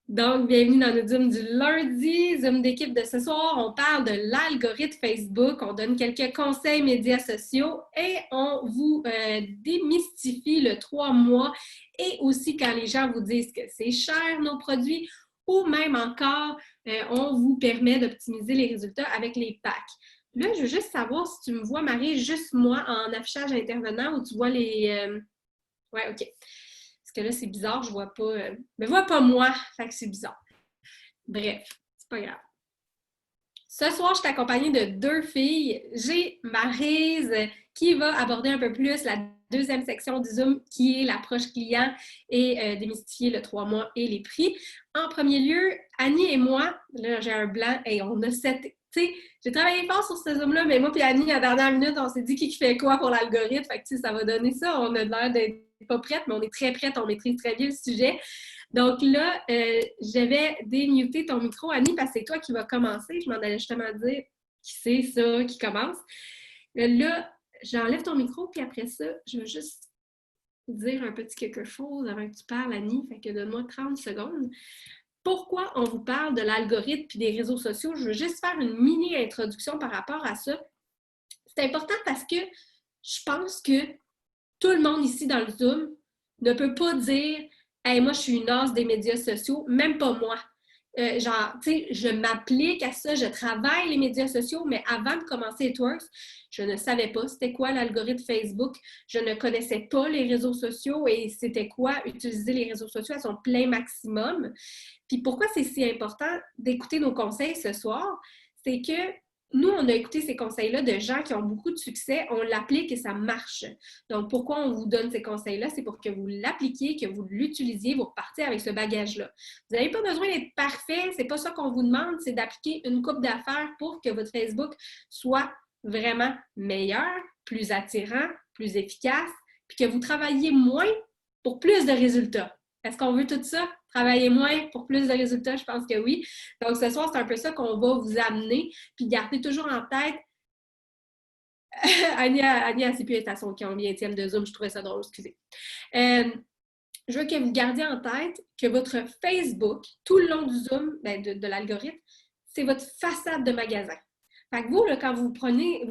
Donc, bienvenue dans notre Zoom du lundi, Zoom d'équipe de ce soir. On parle de l'algorithme Facebook, on donne quelques conseils médias sociaux et on vous démystifie le 3 mois et aussi quand les gens vous disent que c'est cher nos produits ou même encore, on vous permet d'optimiser les résultats avec les packs. Là, je veux juste savoir si tu me vois, Marie, juste moi en affichage intervenant ou tu vois les... Ouais, OK. Parce que là, c'est bizarre, je vois pas... me vois pas moi, fait que c'est bizarre. Bref, c'est pas grave. Ce soir, je suis accompagnée de deux filles. J'ai Maryse qui va aborder un peu plus la deuxième section du Zoom qui est l'approche client et démystifier le 3 mois et les prix. En premier lieu, Annie et moi, là j'ai un blanc et on a cette... Tu sais, j'ai travaillé fort sur ce Zoom-là, mais moi et Annie, à la dernière minute, on s'est dit qui fait quoi pour l'algorithme. Fait que ça va donner ça. On a l'air d'être pas prête, mais on est très prête, on maîtrise très bien le sujet. Donc là, je vais démuter ton micro, Annie, parce que c'est toi qui vas commencer. Je m'en allais justement dire qui c'est ça qui commence. Là, j'enlève ton micro, puis après ça, je veux juste dire un petit quelque chose avant que tu parles, Annie. Fait que donne-moi 30 secondes. Pourquoi on vous parle de l'algorithme et des réseaux sociaux? Je veux juste faire une mini-introduction par rapport à ça. C'est important parce que je pense que tout le monde ici dans le Zoom ne peut pas dire hey, moi, je suis une as des médias sociaux, même pas moi. Genre, tu sais, je m'applique à ça, je travaille les médias sociaux, mais avant de commencer It je ne savais pas c'était quoi l'algorithme Facebook, je ne connaissais pas les réseaux sociaux et c'était quoi utiliser les réseaux sociaux à son plein maximum. Puis pourquoi c'est si important d'écouter nos conseils ce soir? C'est que nous, on a écouté ces conseils-là de gens qui ont beaucoup de succès, on l'applique et ça marche. Donc, pourquoi on vous donne ces conseils-là? C'est pour que vous l'appliquiez, que vous l'utilisiez, vous repartez avec ce bagage-là. Vous n'avez pas besoin d'être parfait, c'est pas ça qu'on vous demande, c'est d'appliquer une coupe d'affaires pour que votre Facebook soit vraiment meilleur, plus attirant, plus efficace, puis que vous travailliez moins pour plus de résultats. Est-ce qu'on veut tout ça? Travailler moins pour plus de résultats? Je pense que oui. Donc, ce soir, c'est un peu ça qu'on va vous amener. Puis, gardez toujours en tête. Annie a s'est plus être à son 15e de Zoom. Je trouvais ça drôle, excusez. Je veux que vous gardiez en tête que votre Facebook, tout le long du Zoom, de l'algorithme, c'est votre façade de magasin. Fait que vous, là, quand vous promenez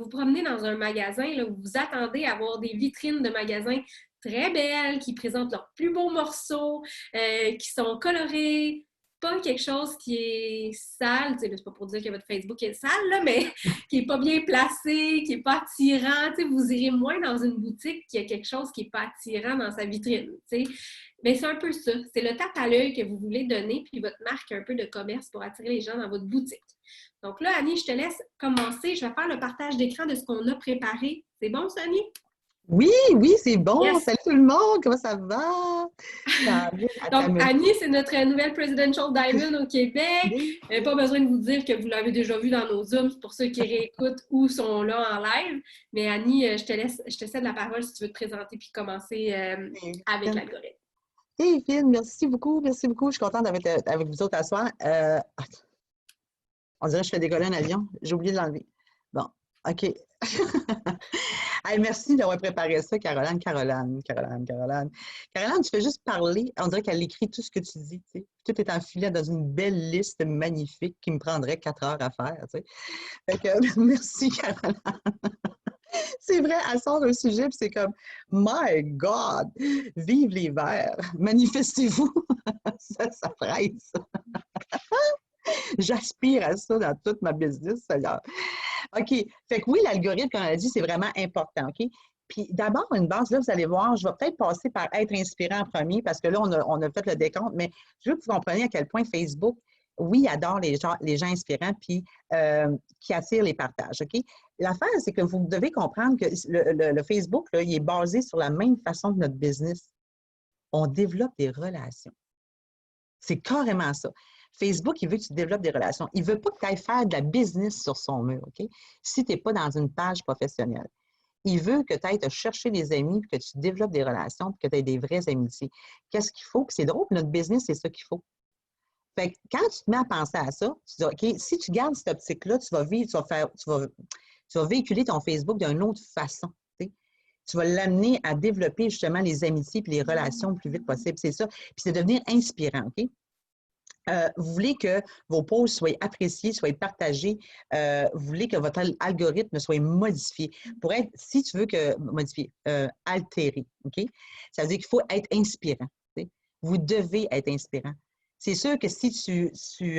dans un magasin, là, vous vous attendez à avoir des vitrines de magasins très belles, qui présentent leurs plus beaux morceaux, qui sont colorés, pas quelque chose qui est sale, c'est pas pour dire que votre Facebook est sale, là, mais qui n'est pas bien placé, qui n'est pas attirant. Vous irez moins dans une boutique qui a quelque chose qui n'est pas attirant dans sa vitrine. Mais c'est un peu ça. C'est le tape à l'œil que vous voulez donner, puis votre marque un peu de commerce pour attirer les gens dans votre boutique. Donc là, Annie, je te laisse commencer. Je vais faire le partage d'écran de ce qu'on a préparé. C'est bon, ça, Annie? Oui, oui, c'est bon. Yes. Salut tout le monde, comment ça va? Donc, Annie, c'est notre nouvelle Presidential Diamond au Québec. Oui. Pas besoin de vous dire que vous l'avez déjà vu dans nos Zooms pour ceux qui réécoutent ou sont là en live. Mais Annie, je te cède la parole si tu veux te présenter puis commencer avec l'algorithme. Hey, Phil, merci beaucoup, merci beaucoup. Je suis contente d'être avec vous autres à soir. On dirait que je fais décoller un avion. J'ai oublié de l'enlever. Bon, OK. Hey, merci d'avoir préparé ça, Caroline. Caroline, tu fais juste parler. On dirait qu'elle écrit tout ce que tu dis. Tu sais. Tout est enfilé dans une belle liste magnifique qui me prendrait 4 heures à faire. Tu sais. Fait que, merci, Caroline. C'est vrai, elle sort d'un sujet, puis c'est comme My God, vive les verts, manifestez-vous. Ça presse. J'aspire à ça dans toute ma business, Seigneur. OK. Fait que oui, l'algorithme, comme on a dit, c'est vraiment important. OK? Puis d'abord, une base, là, vous allez voir, je vais peut-être passer par être inspirant en premier parce que là, on a fait le décompte, mais je veux que vous compreniez à quel point Facebook, oui, adore les gens inspirants puis qui attirent les partages. OK? L'affaire, c'est que vous devez comprendre que le Facebook, là, il est basé sur la même façon que notre business. On développe des relations. C'est carrément ça. Facebook, il veut que tu développes des relations. Il ne veut pas que tu ailles faire de la business sur son mur, OK? Si tu n'es pas dans une page professionnelle. Il veut que tu ailles te chercher des amis, puis que tu développes des relations, puis que tu aies des vraies amitiés. Qu'est-ce qu'il faut? Puis c'est drôle, notre business, c'est ça qu'il faut. Fait que quand tu te mets à penser à ça, tu dis, OK, si tu gardes cette optique-là, tu vas véhiculer ton Facebook d'une autre façon. Tu vas l'amener à développer justement les amitiés et les relations le plus vite possible. C'est ça. Puis c'est devenir inspirant, OK? Vous voulez que vos posts soient appréciés, soient partagés. Vous voulez que votre algorithme soit modifié. Pour être, si tu veux que modifier, altéré, OK? Ça veut dire qu'il faut être inspirant. T'sais. Vous devez être inspirant. C'est sûr que si tu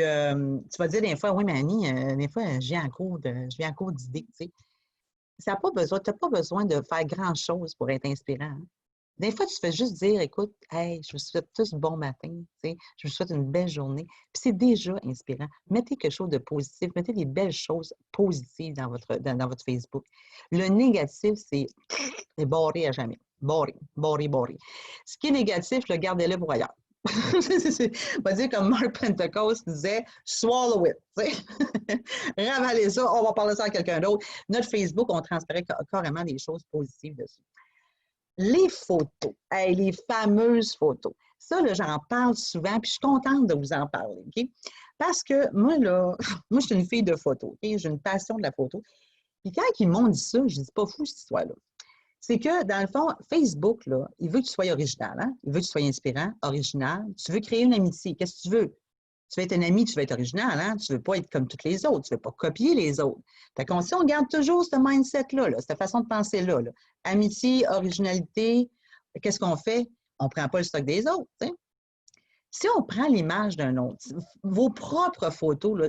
vas dire des fois, oui, mais Annie, des fois, je viens en cours d'idées. Tu n'as pas besoin de faire grand-chose pour être inspirant. Hein? Des fois, tu fais juste dire, écoute, hey, je vous souhaite tous bon matin, je vous souhaite une belle journée. Puis c'est déjà inspirant. Mettez quelque chose de positif, mettez des belles choses positives dans votre Facebook. Le négatif, c'est barré à jamais. Barré, barré, barré. Ce qui est négatif, gardez-le pour ailleurs. On va dire comme Mark Pentecost disait, swallow it. Ravalez ça, on va parler ça à quelqu'un d'autre. Notre Facebook, on transférait carrément des choses positives dessus. Les photos, les fameuses photos. Ça, j'en parle souvent, puis je suis contente de vous en parler, OK? Parce que moi, moi, je suis une fille de photo, OK? J'ai une passion de la photo. Puis quand ils m'ont dit ça, je dis pas fou cette histoire-là. C'est que, dans le fond, Facebook, là, il veut que tu sois original, hein? Il veut que tu sois inspirant, original. Tu veux créer une amitié. Qu'est-ce que tu veux? Tu veux être un ami, tu veux être original, hein? Tu ne veux pas être comme toutes les autres, tu ne veux pas copier les autres. Fait qu'on, si on garde toujours ce mindset-là, cette façon de penser-là, amitié, originalité, qu'est-ce qu'on fait? On ne prend pas le stock des autres. T'sais. Si on prend l'image d'un autre, vos propres photos,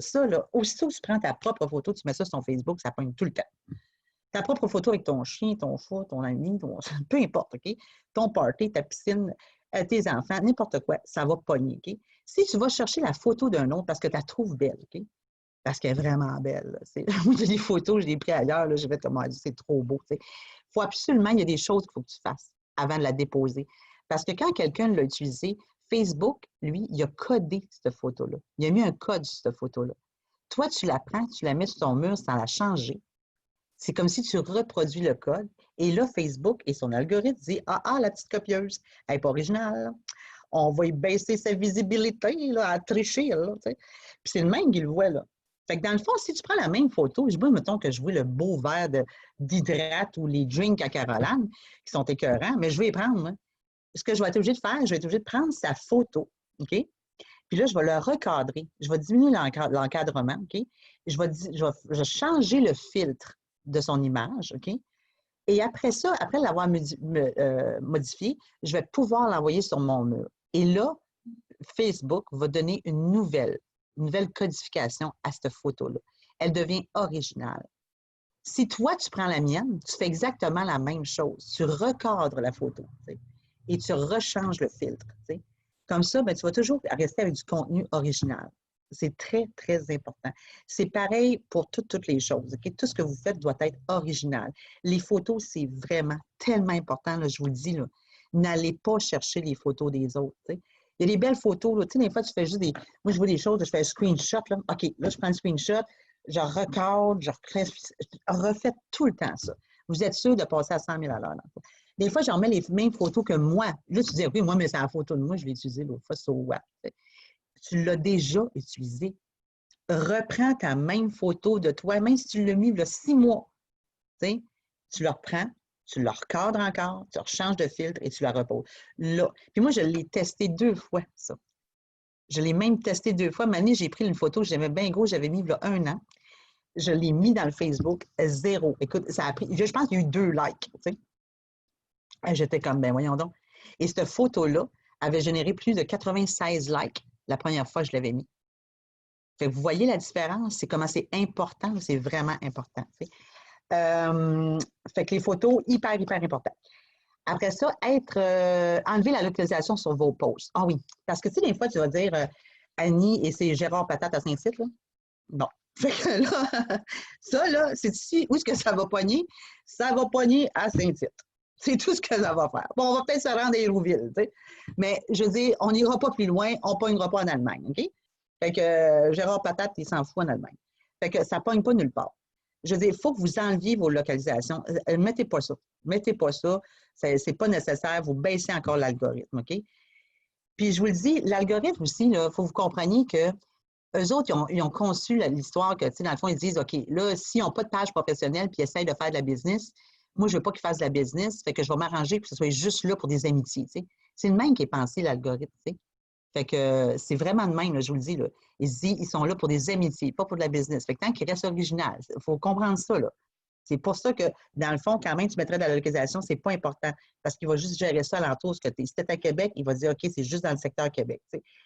aussitôt que tu prends ta propre photo, tu mets ça sur ton Facebook, ça pogne tout le temps. Ta propre photo avec ton chien, ton chat, ton ami, peu importe, OK? Ton party, ta piscine, tes enfants, n'importe quoi, ça va pogner, OK? Si tu vas chercher la photo d'un autre parce que tu la trouves belle, OK? Parce qu'elle est vraiment belle. Moi, j'ai des photos, je les ai prises ailleurs, là, je vais te dire, c'est trop beau. Il faut absolument, il y a des choses qu'il faut que tu fasses avant de la déposer. Parce que quand quelqu'un l'a utilisé, Facebook, lui, il a codé cette photo-là. Il a mis un code sur cette photo-là. Toi, tu la prends, tu la mets sur ton mur sans la changer. C'est comme si tu reproduis le code. Et là, Facebook et son algorithme dit « Ah, la petite copieuse, elle n'est pas originale. On va y baisser sa visibilité, là, à tricher. » Puis c'est le même qu'il le voit. Là. Fait que dans le fond, si tu prends la même photo, je vois, mettons que je vois le beau verre d'hydrate ou les drinks à Caroline, qui sont écœurants, mais je vais les prendre. Hein. Ce que je vais être obligé de faire, je vais être obligé de prendre sa photo, OK? Puis là, je vais le recadrer. Je vais diminuer l'encadrement, OK? Je vais changer le filtre de son image, OK? Et après ça, après l'avoir modifié, je vais pouvoir l'envoyer sur mon mur. Et là, Facebook va donner une nouvelle codification à cette photo-là. Elle devient originale. Si toi, tu prends la mienne, tu fais exactement la même chose. Tu recadres la photo, t'sais, et tu rechanges le filtre. T'sais. Comme ça, ben, tu vas toujours rester avec du contenu original. C'est très, très important. C'est pareil pour toutes les choses. Okay? Tout ce que vous faites doit être original. Les photos, c'est vraiment tellement important, là, je vous le dis. N'allez pas chercher les photos des autres. T'sais. Il y a des belles photos. Là. Des fois, tu fais juste des... Moi, je vois des choses, je fais un screenshot. Là. OK, là, je prends le screenshot, je recadre, je refais tout le temps ça. Vous êtes sûr de passer à 100 000 à l'heure. Des fois, j'en mets les mêmes photos que moi. Là, tu dis, oui, moi, mais c'est la photo de moi, je l'ai utilisée l'autre fois, so what? Tu l'as déjà utilisé. Reprends ta même photo de toi, même si tu l'as mis il y a 6 mois. Tu le reprends, tu le recadres encore, tu rechanges de filtre et tu la reposes. Là. Puis moi, je l'ai testé 2 fois, ça. Je l'ai même testé 2 fois. Une année, j'ai pris une photo que j'aimais bien gros, j'avais mis il y a 1 an. Je l'ai mis dans le Facebook, 0. Écoute, ça a pris, je pense qu'il y a eu 2 likes. Tu sais. J'étais comme, ben voyons donc. Et cette photo-là avait généré plus de 96 likes la première fois que je l'avais mis. Fait que vous voyez la différence, c'est comment c'est important, c'est vraiment important. Fait que les photos, hyper, hyper important. Après ça, enlever la localisation sur vos posts. Ah oui, parce que tu sais, des fois, tu vas dire Annie et c'est Gérard Patate à Saint-Tite, là. Bon. Fait que là, ça, là, c'est ici, où est-ce que ça va pogner? Ça va pogner à Saint-Tite. C'est tout ce que ça va faire. Bon, on va peut-être se rendre à Hérouville, tu sais. Mais je veux dire, on n'ira pas plus loin, on ne pognera pas en Allemagne, OK? Fait que Gérard Patate, il s'en fout en Allemagne. Fait que ça ne pogne pas nulle part. Je veux dire, il faut que vous enleviez vos localisations. Mettez pas ça. Mettez pas ça. C'est pas nécessaire. Vous baissez encore l'algorithme, OK? Puis je vous le dis, l'algorithme aussi, il faut que vous compreniez que eux autres, ils ont conçu l'histoire que, tu sais, dans le fond, ils disent, OK, là, s'ils n'ont pas de page professionnelle puis ils essayent de faire de la business, moi, je ne veux pas qu'ils fassent de la business, fait que je vais m'arranger pour que ce soit juste là pour des amitiés, tu sais. C'est le même qui est pensé, l'algorithme, tu sais. Fait que c'est vraiment de même, là, je vous le dis. Là. Ils sont là pour des amitiés, pas pour de la business. Fait que tant qu'ils restent original, il faut comprendre ça. Là. C'est pour ça que, dans le fond, quand même, tu mettrais de la localisation, c'est pas important parce qu'il va juste gérer ça alentour. Si tu es à Québec, il va dire OK, c'est juste dans le secteur Québec.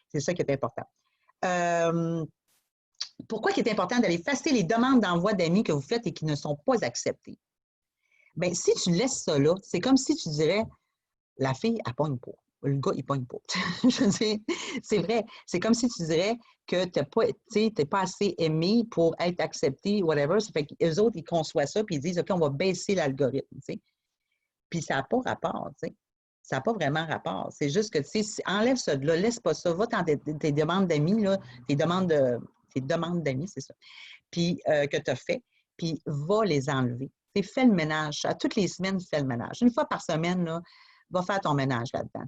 C'est ça qui est important. Pourquoi il est important d'aller effacer les demandes d'envoi d'amis que vous faites et qui ne sont pas acceptées? Bien, si tu laisses ça là, c'est comme si tu dirais la fille, elle pogne pas. Le gars, il pogne pas. Je veux dire, c'est vrai. C'est comme si tu dirais que tu n'es pas assez aimé pour être accepté, whatever. Ça fait qu'eux autres, ils conçoivent ça puis ils disent OK, on va baisser l'algorithme. Puis ça n'a pas rapport. Ça n'a pas vraiment rapport. C'est juste que, enlève ça de là, laisse pas ça. Va dans tes demandes d'amis, là, tes demandes d'amis, c'est ça. Puis que tu as fait, puis va les enlever. Fais le ménage. À toutes les semaines, fais le ménage. Une fois par semaine, là, va faire ton ménage là-dedans.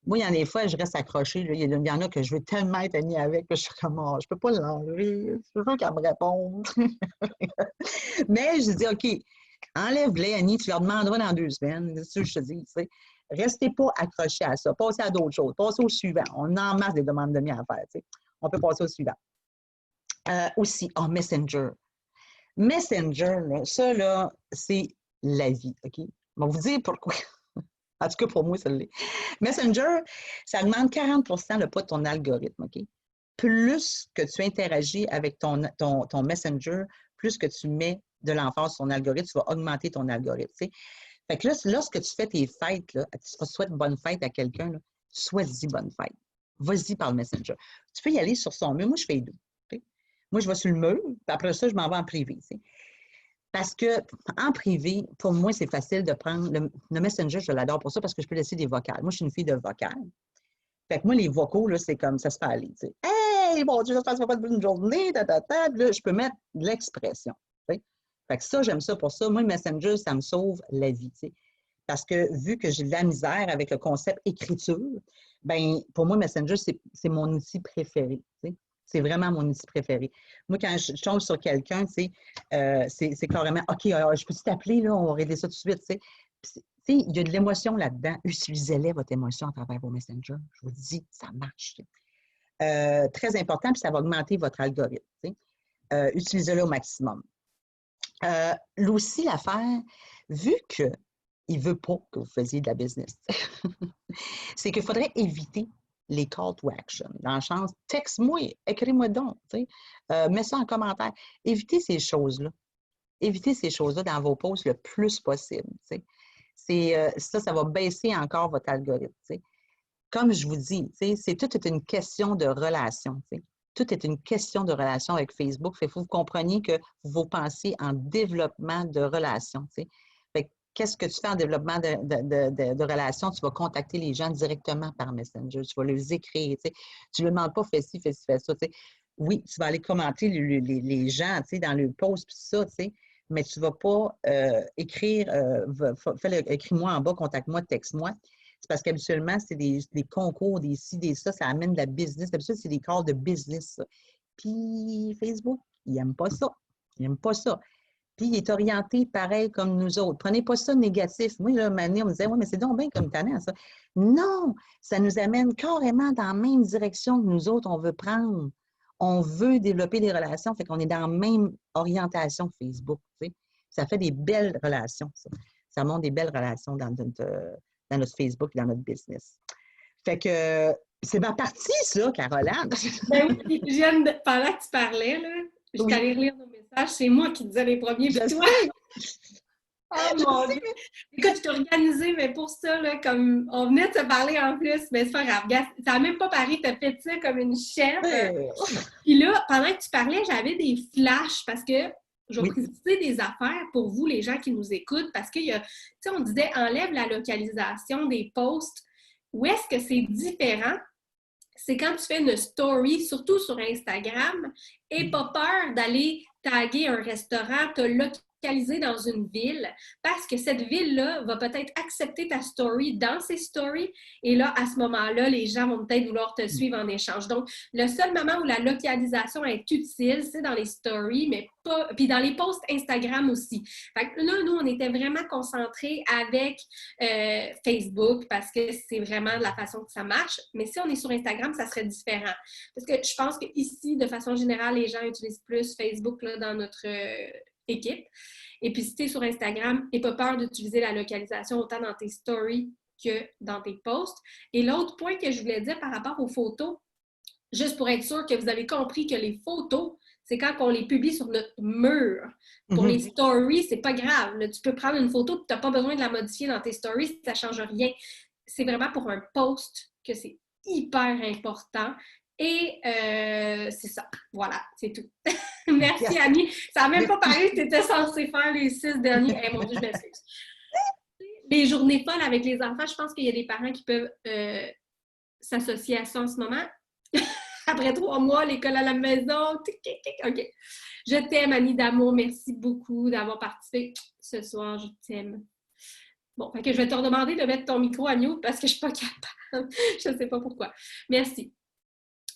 Moi, il y en a des fois, je reste accrochée. Là. Il y en a que je veux tellement être amie avec que je suis comme, oh, je peux pas l'enlever. Je veux qu'elle me réponde. Mais je dis, OK, enlève-les, Annie, tu leur demanderas dans 2 semaines. C'est ça que je te dis. Restez pas accrochés à ça. Passez à d'autres choses. Passez au suivant. On a en masse des demandes de à faire. On peut passer au suivant. Aussi, Messenger. Messenger, là, ça, là, c'est la vie, OK? Je vais vous dire pourquoi. En tout cas, pour moi, ça l'est. Messenger, ça augmente 40 le poids de ton algorithme, OK? Plus que tu interagis avec ton Messenger, plus que tu mets de l'emphase sur ton algorithme, tu vas augmenter ton algorithme, tu sais. Fait que là, lorsque tu fais tes fêtes, là, tu souhaites bonne fête à quelqu'un, souhaite-y bonne fête. Vas-y par le Messenger. Tu peux y aller sur son mur. Moi, je fais les deux. Okay? Moi, je vais sur le mur, puis après ça, je m'en vais en privé. Tu sais. Parce que en privé, pour moi, c'est facile de prendre le Messenger, je l'adore pour ça parce que je peux laisser des vocales. Moi, je suis une fille de vocales. Fait que moi, les vocaux, là, c'est comme ça se fait aller. Tu sais. Hey, bon Dieu, ça se fait pas de bonne journée, là, je peux mettre de l'expression. Tu sais. Fait que ça, j'aime ça pour ça. Moi, le Messenger, ça me sauve la vie. Tu sais. Parce que vu que j'ai de la misère avec le concept écriture, ben pour moi, Messenger, c'est mon outil préféré. Tu sais. C'est vraiment mon outil préféré. Moi, quand je tombe sur quelqu'un, tu sais, c'est carrément OK, je peux t'appeler, là, on va régler ça tout de suite. Tu sais. Il y a de l'émotion là-dedans. Utilisez-les, votre émotion, à travers vos messengers. Je vous dis, ça marche. Très important, puis ça va augmenter votre algorithme. Tu sais. Utilisez-le au maximum. Là aussi, l'affaire, vu qu'il ne veut pas que vous fassiez de la business, c'est qu'il faudrait éviter les call to action. Dans le sens, texte-moi, écris-moi donc, tu sais, mets ça en commentaire. Évitez ces choses-là. Évitez ces choses-là dans vos posts le plus possible. Tu sais. Ça va baisser encore votre algorithme. Tu sais. Comme je vous dis, tu sais, tout est une question de relation. Tu sais. Tout est une question de relation avec Facebook. Il faut que vous compreniez que vous pensez en développement de relation. Tu sais. Qu'est-ce que tu fais en développement de relations? Tu vas contacter les gens directement par Messenger. Tu vas les écrire. Tu ne leur demandes pas fais ci, fais ci, fais ça. T'sais. Oui, tu vas aller commenter les gens dans le post, puis ça, mais tu ne vas pas écrire, écris-moi en bas, contacte-moi, texte-moi. C'est parce qu'habituellement, c'est des concours, des ci, des ça amène de la business. D'habitude, c'est des calls de business. Ça. Puis Facebook, il n'aime pas ça. Il n'aime pas ça. Puis il est orienté pareil comme nous autres. Prenez pas ça négatif. Moi, là, on me disait, oui, mais c'est donc bien comme tannant, ça. Non, ça nous amène carrément dans la même direction que nous autres, on veut prendre. On veut développer des relations, fait qu'on est dans la même orientation que Facebook. Tu sais. Ça fait des belles relations, ça. Ça montre des belles relations dans notre Facebook et dans notre business. Fait que c'est ma partie, ça, Caroline. Ben oui, pendant que tu parlais, là, je suis allée relire nos messages. C'est moi qui disais les premiers, puis toi! Oh mon Dieu! Écoute, je t'ai organisée, mais pour ça, là, comme on venait de se parler en plus, mais c'est pas grave. Ça n'a même pas paru, t'as fait ça comme une chef. Puis là, pendant que tu parlais, j'avais des flashs parce que je vais préciser des affaires pour vous, les gens qui nous écoutent, parce qu'il y a, tu sais, on disait enlève la localisation des posts. Où est-ce que c'est différent? C'est quand tu fais une story, surtout sur Instagram, et pas peur d'aller taguer un restaurant, te localiser dans une ville parce que cette ville-là va peut-être accepter ta story dans ses stories et là, à ce moment-là, les gens vont peut-être vouloir te suivre en échange. Donc, le seul moment où la localisation est utile, c'est dans les stories, mais pas... Puis dans les posts Instagram aussi. Fait que là, nous, on était vraiment concentrés avec Facebook parce que c'est vraiment la façon que ça marche. Mais si on est sur Instagram, ça serait différent. Parce que je pense qu'ici, de façon générale, les gens utilisent plus Facebook là, dans notre équipe. Et puis, si tu es sur Instagram, n'aie pas peur d'utiliser la localisation autant dans tes stories que dans tes posts. Et l'autre point que je voulais dire par rapport aux photos, juste pour être sûr que vous avez compris que les photos, c'est quand on les publie sur notre mur. Pour les stories, c'est pas grave. Là, tu peux prendre une photo et tu n'as pas besoin de la modifier dans tes stories, ça ne change rien. C'est vraiment pour un post que c'est hyper important. Et c'est ça. Voilà, c'est tout. Merci, Annie. Ça n'a même pas paru que tu étais censée faire les 6 derniers. Eh, mon Dieu, je m'excuse. Les journées folles avec les enfants, je pense qu'il y a des parents qui peuvent s'associer à ça en ce moment. Après 3 mois, l'école à la maison. Tic, tic, tic. OK. Je t'aime, Annie d'amour. Merci beaucoup d'avoir participé ce soir. Je t'aime. Bon, fait que je vais te demander de mettre ton micro à mute parce que je ne suis pas capable. Je ne sais pas pourquoi. Merci.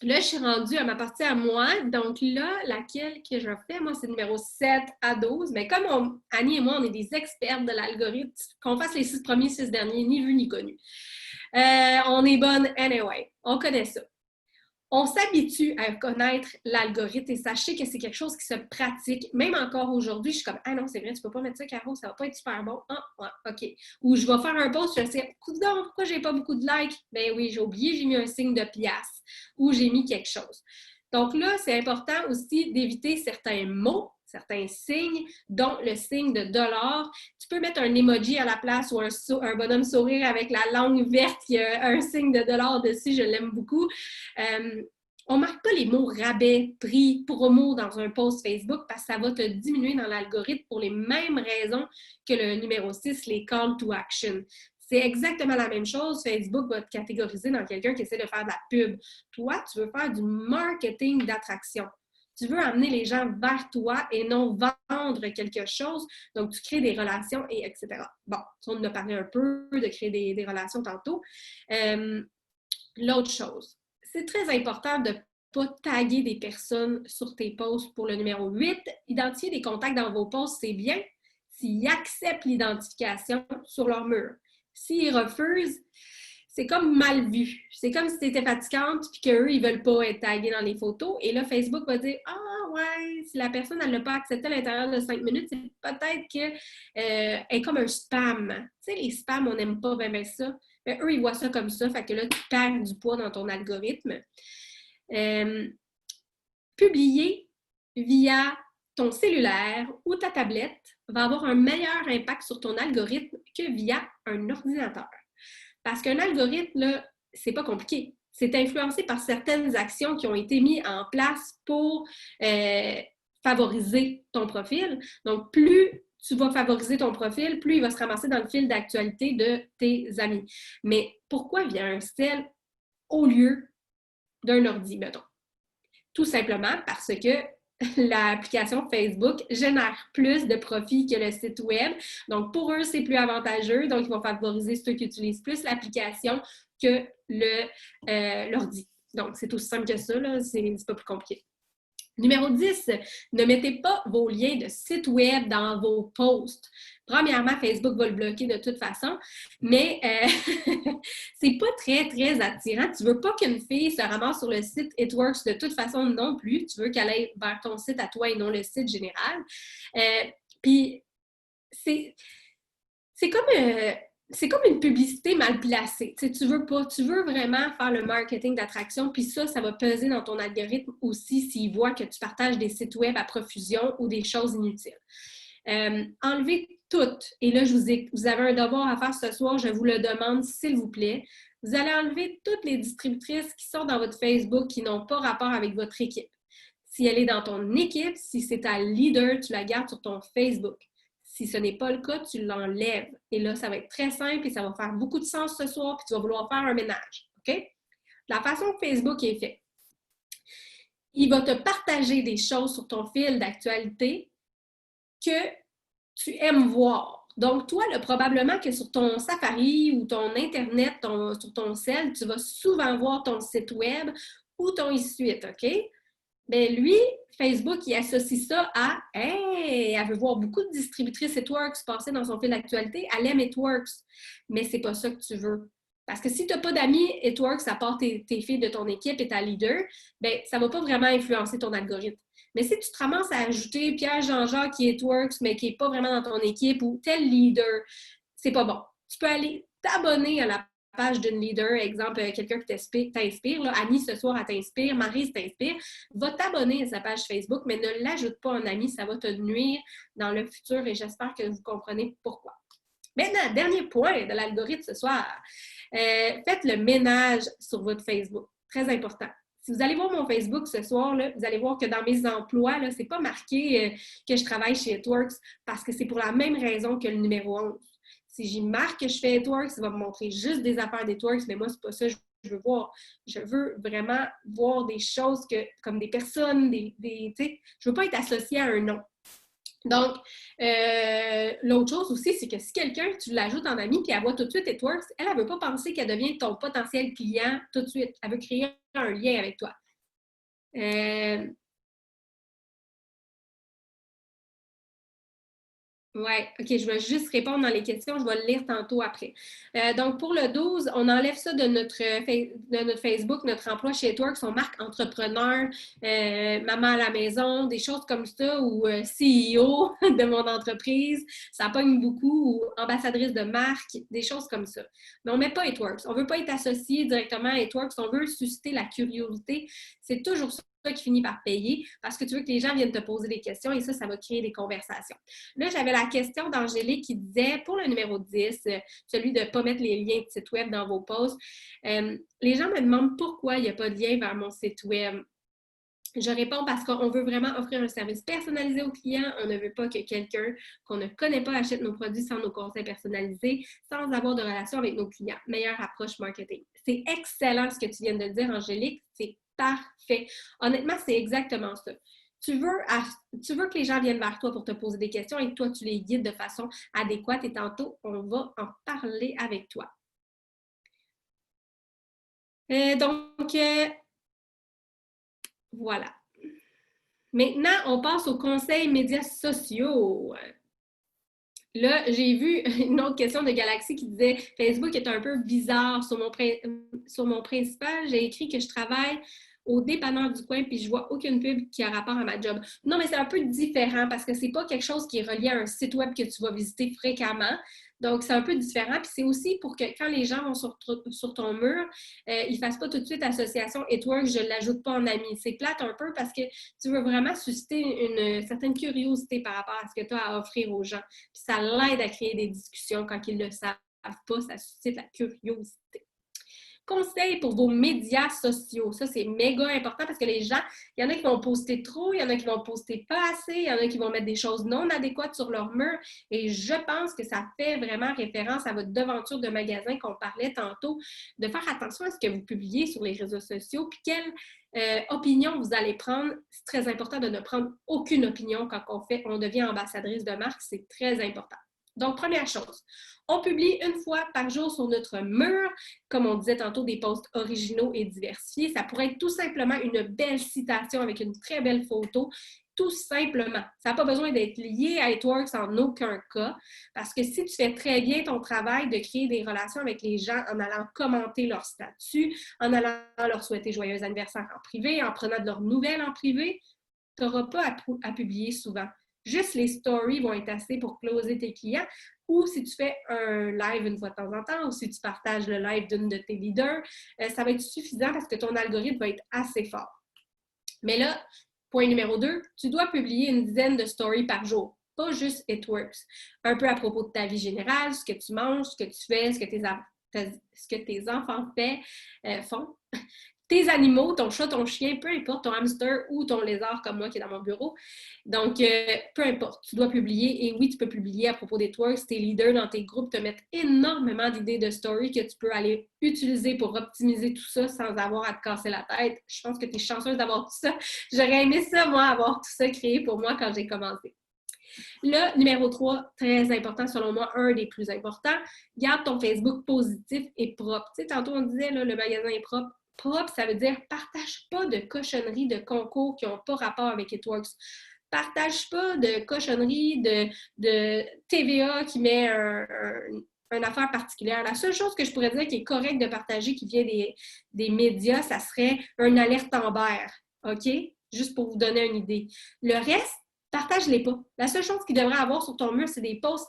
Là, je suis rendue à ma partie à moi. Donc là, laquelle que je fais, moi, c'est numéro 7 à 12. Mais comme Annie et moi, on est des expertes de l'algorithme, qu'on fasse les 6 premiers, 6 derniers, ni vu ni connu. On est bonne anyway. On connaît ça. On s'habitue à connaître l'algorithme et sachez que c'est quelque chose qui se pratique. Même encore aujourd'hui, je suis comme « Ah non, c'est vrai, tu peux pas mettre ça, Caro, ça va pas être super bon. Ah, ouais, OK. » Ou je vais faire un post, je vais dire « Coudonc, pourquoi j'ai pas beaucoup de likes? » Ben oui, j'ai oublié, j'ai mis un signe de pièce ou j'ai mis quelque chose. Donc là, c'est important aussi d'éviter certains mots, certains signes, dont le signe de $. Tu peux mettre un emoji à la place ou un bonhomme sourire avec la langue verte, il y a un signe de $. Dessus, je l'aime beaucoup. On ne marque pas les mots rabais, prix, promo dans un post Facebook parce que ça va te diminuer dans l'algorithme pour les mêmes raisons que le numéro 6, les call to action. C'est exactement la même chose. Facebook va te catégoriser dans quelqu'un qui essaie de faire de la pub. Toi, tu veux faire du marketing d'attraction. Tu veux amener les gens vers toi et non vendre quelque chose. Donc, tu crées des relations, et etc. Bon, on en a parlé un peu de créer des relations tantôt. L'autre chose, c'est très important de ne pas taguer des personnes sur tes posts pour le numéro 8. Identifier des contacts dans vos posts, c'est bien s'ils acceptent l'identification sur leur mur. S'ils refusent, c'est comme mal vu. C'est comme si tu étais fatigante et qu'eux, ils ne veulent pas être tagués dans les photos. Et là, Facebook va dire « Ah ouais, si la personne elle ne l'a pas accepté à l'intérieur de 5 minutes, c'est peut-être qu'elle est comme un spam. » Tu sais, les spams, on n'aime pas bien ça. Mais eux, ils voient ça comme ça. Fait que là, tu perds du poids dans ton algorithme. Publier via ton cellulaire ou ta tablette va avoir un meilleur impact sur ton algorithme que via un ordinateur. Parce qu'un algorithme, là, c'est pas compliqué. C'est influencé par certaines actions qui ont été mises en place pour favoriser ton profil. Donc, plus tu vas favoriser ton profil, plus il va se ramasser dans le fil d'actualité de tes amis. Mais pourquoi via un cell au lieu d'un ordi, mettons? Tout simplement parce que l'application Facebook génère plus de profits que le site web. Donc, pour eux, c'est plus avantageux. Donc, ils vont favoriser ceux qui utilisent plus l'application que l'ordi. Donc, c'est aussi simple que ça, là. C'est pas plus compliqué. Numéro 10, ne mettez pas vos liens de site web dans vos posts. Premièrement, Facebook va le bloquer de toute façon, mais c'est pas très, très attirant. Tu veux pas qu'une fille se ramasse sur le site It Works de toute façon non plus. Tu veux qu'elle aille vers ton site à toi et non le site général. Puis, c'est comme une publicité mal placée. Tu veux vraiment faire le marketing d'attraction, puis ça va peser dans ton algorithme aussi s'il voit que tu partages des sites web à profusion ou des choses inutiles. Enlevez toutes. Et là, vous avez un devoir à faire ce soir, je vous le demande, s'il vous plaît. Vous allez enlever toutes les distributrices qui sont dans votre Facebook qui n'ont pas rapport avec votre équipe. Si elle est dans ton équipe, si c'est ta leader, tu la gardes sur ton Facebook. Si ce n'est pas le cas, tu l'enlèves. Et là, ça va être très simple et ça va faire beaucoup de sens ce soir, puis tu vas vouloir faire un ménage. OK? La façon que Facebook est fait, il va te partager des choses sur ton fil d'actualité que tu aimes voir. Donc, toi, là, probablement que sur ton Safari ou ton Internet, sur ton cell, tu vas souvent voir ton site web ou ton e-suite, OK? Bien, lui, Facebook, il associe ça à Hey, elle veut voir beaucoup de distributrices Networks passer dans son fil d'actualité, elle aime Networks. Mais c'est pas ça que tu veux. Parce que si tu n'as pas d'amis Networks à part tes filles de ton équipe et ta leader, bien, ça ne va pas vraiment influencer ton algorithme. Mais si tu te ramasses à ajouter Pierre Jean-Jacques qui est Networks, mais qui n'est pas vraiment dans ton équipe ou tel leader, c'est pas bon. Tu peux aller t'abonner à la page d'une leader, exemple, quelqu'un qui t'inspire, là, Annie, ce soir, elle t'inspire, Maryse t'inspire, va t'abonner à sa page Facebook, mais ne l'ajoute pas en ami, ça va te nuire dans le futur et j'espère que vous comprenez pourquoi. Maintenant, dernier point de l'algorithme ce soir, faites le ménage sur votre Facebook. Très important. Si vous allez voir mon Facebook ce soir, là, vous allez voir que dans mes emplois, ce n'est pas marqué que je travaille chez Networks parce que c'est pour la même raison que le numéro 11. Si j'y marque que je fais Networks, ça va me montrer juste des affaires Networks, mais moi, c'est pas ça que je veux voir. Je veux vraiment voir des choses comme des personnes, je ne veux pas être associée à un nom. Donc, l'autre chose aussi, c'est que si quelqu'un, tu l'ajoutes en ami, puis elle voit tout de suite Networks, elle ne veut pas penser qu'elle devient ton potentiel client tout de suite. Elle veut créer un lien avec toi. Oui, OK, je vais juste répondre dans les questions, je vais le lire tantôt après. Donc, pour le 12, on enlève ça de notre Facebook, notre emploi chez Networks, on marque entrepreneur, maman à la maison, des choses comme ça, ou CEO de mon entreprise, ça pogne beaucoup, ou ambassadrice de marque, des choses comme ça. Mais on ne met pas Networks. On ne veut pas être associé directement à Networks, on veut susciter la curiosité. C'est toujours ça qui finit par payer parce que tu veux que les gens viennent te poser des questions et ça va créer des conversations. Là, j'avais la question d'Angélique qui disait, pour le numéro 10, celui de ne pas mettre les liens de site web dans vos posts, les gens me demandent pourquoi il n'y a pas de lien vers mon site web. Je réponds parce qu'on veut vraiment offrir un service personnalisé aux clients. On ne veut pas que quelqu'un qu'on ne connaît pas achète nos produits sans nos conseils personnalisés, sans avoir de relation avec nos clients. Meilleure approche marketing. C'est excellent ce que tu viens de dire, Angélique. C'est parfait. Honnêtement, c'est exactement ça. Tu veux que les gens viennent vers toi pour te poser des questions et que toi, tu les guides de façon adéquate et tantôt, on va en parler avec toi. Voilà. Maintenant, on passe aux conseils médias sociaux. Là, j'ai vu une autre question de Galaxy qui disait « Facebook est un peu bizarre. Sur mon principal, j'ai écrit que je travaille au dépanneur du coin puis je vois aucune pub qui a rapport à ma job. » Non, mais c'est un peu différent parce que c'est pas quelque chose qui est relié à un site web que tu vas visiter fréquemment. Donc, c'est un peu différent. Puis c'est aussi pour que quand les gens vont sur ton mur, ils ne fassent pas tout de suite association Network, je ne l'ajoute pas en ami. C'est plate un peu parce que tu veux vraiment susciter une certaine curiosité par rapport à ce que tu as à offrir aux gens. Puis ça l'aide à créer des discussions quand ils ne le savent pas, ça suscite la curiosité. Conseils pour vos médias sociaux. Ça, c'est méga important parce que les gens, il y en a qui vont poster trop, il y en a qui vont poster pas assez, il y en a qui vont mettre des choses non adéquates sur leur mur. Et je pense que ça fait vraiment référence à votre devanture de magasin qu'on parlait tantôt, de faire attention à ce que vous publiez sur les réseaux sociaux, puis quelle opinion vous allez prendre. C'est très important de ne prendre aucune opinion quand on devient ambassadrice de marque. C'est très important. Donc, première chose, on publie une fois par jour sur notre mur, comme on disait tantôt, des posts originaux et diversifiés. Ça pourrait être tout simplement une belle citation avec une très belle photo, tout simplement. Ça n'a pas besoin d'être lié à Networks en aucun cas, parce que si tu fais très bien ton travail de créer des relations avec les gens en allant commenter leur statut, en allant leur souhaiter joyeux anniversaire en privé, en prenant de leurs nouvelles en privé, tu n'auras pas à publier souvent. Juste les stories vont être assez pour closer tes clients. Ou si tu fais un live une fois de temps en temps, ou si tu partages le live d'une de tes leaders, ça va être suffisant parce que ton algorithme va être assez fort. Mais là, point numéro 2, tu dois publier une dizaine de stories par jour. Pas juste It Works. Un peu à propos de ta vie générale, ce que tu manges, ce que tu fais, ce que tes enfants font. Tes animaux, ton chat, ton chien, peu importe, ton hamster ou ton lézard comme moi qui est dans mon bureau. Donc, peu importe, tu dois publier. Et oui, tu peux publier à propos des twerks. Tes leaders dans tes groupes te mettent énormément d'idées de story que tu peux aller utiliser pour optimiser tout ça sans avoir à te casser la tête. Je pense que tu es chanceuse d'avoir tout ça. J'aurais aimé ça, moi, avoir tout ça créé pour moi quand j'ai commencé. Là, numéro 3, très important selon moi, un des plus importants, garde ton Facebook positif et propre. Tu sais, tantôt on disait, là, le magasin est propre. Propre, ça veut dire partage pas de cochonneries de concours qui n'ont pas rapport avec It-Works. Partage pas de cochonneries de TVA qui met une affaire particulière. La seule chose que je pourrais dire qui est correcte de partager qui vient des médias, ça serait une alerte Amber. OK? Juste pour vous donner une idée. Le reste, partage-les pas. La seule chose qu'il devrait avoir sur ton mur, c'est des posts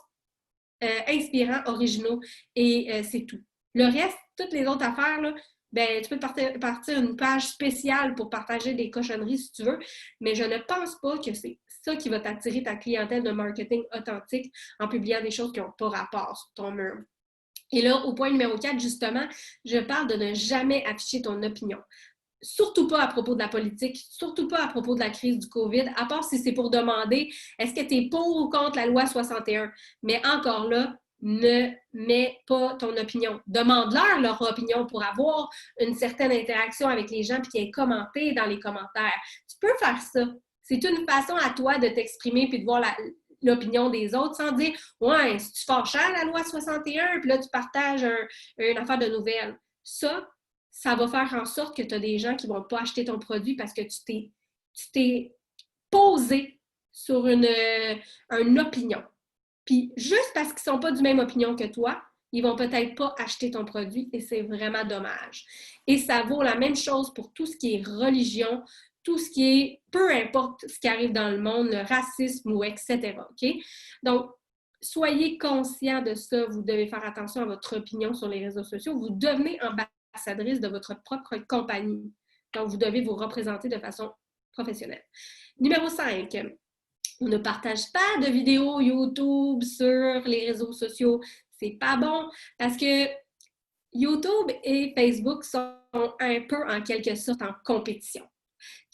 inspirants, originaux, et c'est tout. Le reste, toutes les autres affaires, là, ben, tu peux partir une page spéciale pour partager des cochonneries si tu veux, mais je ne pense pas que c'est ça qui va t'attirer ta clientèle de marketing authentique en publiant des choses qui n'ont pas rapport sur ton mur. Et là, au point numéro 4, justement, je parle de ne jamais afficher ton opinion. Surtout pas à propos de la politique, surtout pas à propos de la crise du COVID, à part si c'est pour demander est-ce que tu es pour ou contre la loi 61. Mais encore là, ne mets pas ton opinion. Demande-leur leur opinion pour avoir une certaine interaction avec les gens puis qu'ils aient commenté dans les commentaires. Tu peux faire ça. C'est une façon à toi de t'exprimer puis de voir l'opinion des autres sans dire « Ouais, si tu fâches à la loi 61 puis là, tu partages une affaire de nouvelles. » Ça va faire en sorte que tu as des gens qui ne vont pas acheter ton produit parce que tu t'es posé sur une opinion. Puis juste parce qu'ils ne sont pas du même opinion que toi, ils ne vont peut-être pas acheter ton produit et c'est vraiment dommage. Et ça vaut la même chose pour tout ce qui est religion, tout ce qui est, peu importe ce qui arrive dans le monde, le racisme ou etc. OK? Donc, soyez conscients de ça. Vous devez faire attention à votre opinion sur les réseaux sociaux. Vous devenez ambassadrice de votre propre compagnie. Donc, vous devez vous représenter de façon professionnelle. Numéro 5. On ne partage pas de vidéos YouTube sur les réseaux sociaux. C'est pas bon parce que YouTube et Facebook sont un peu en quelque sorte en compétition.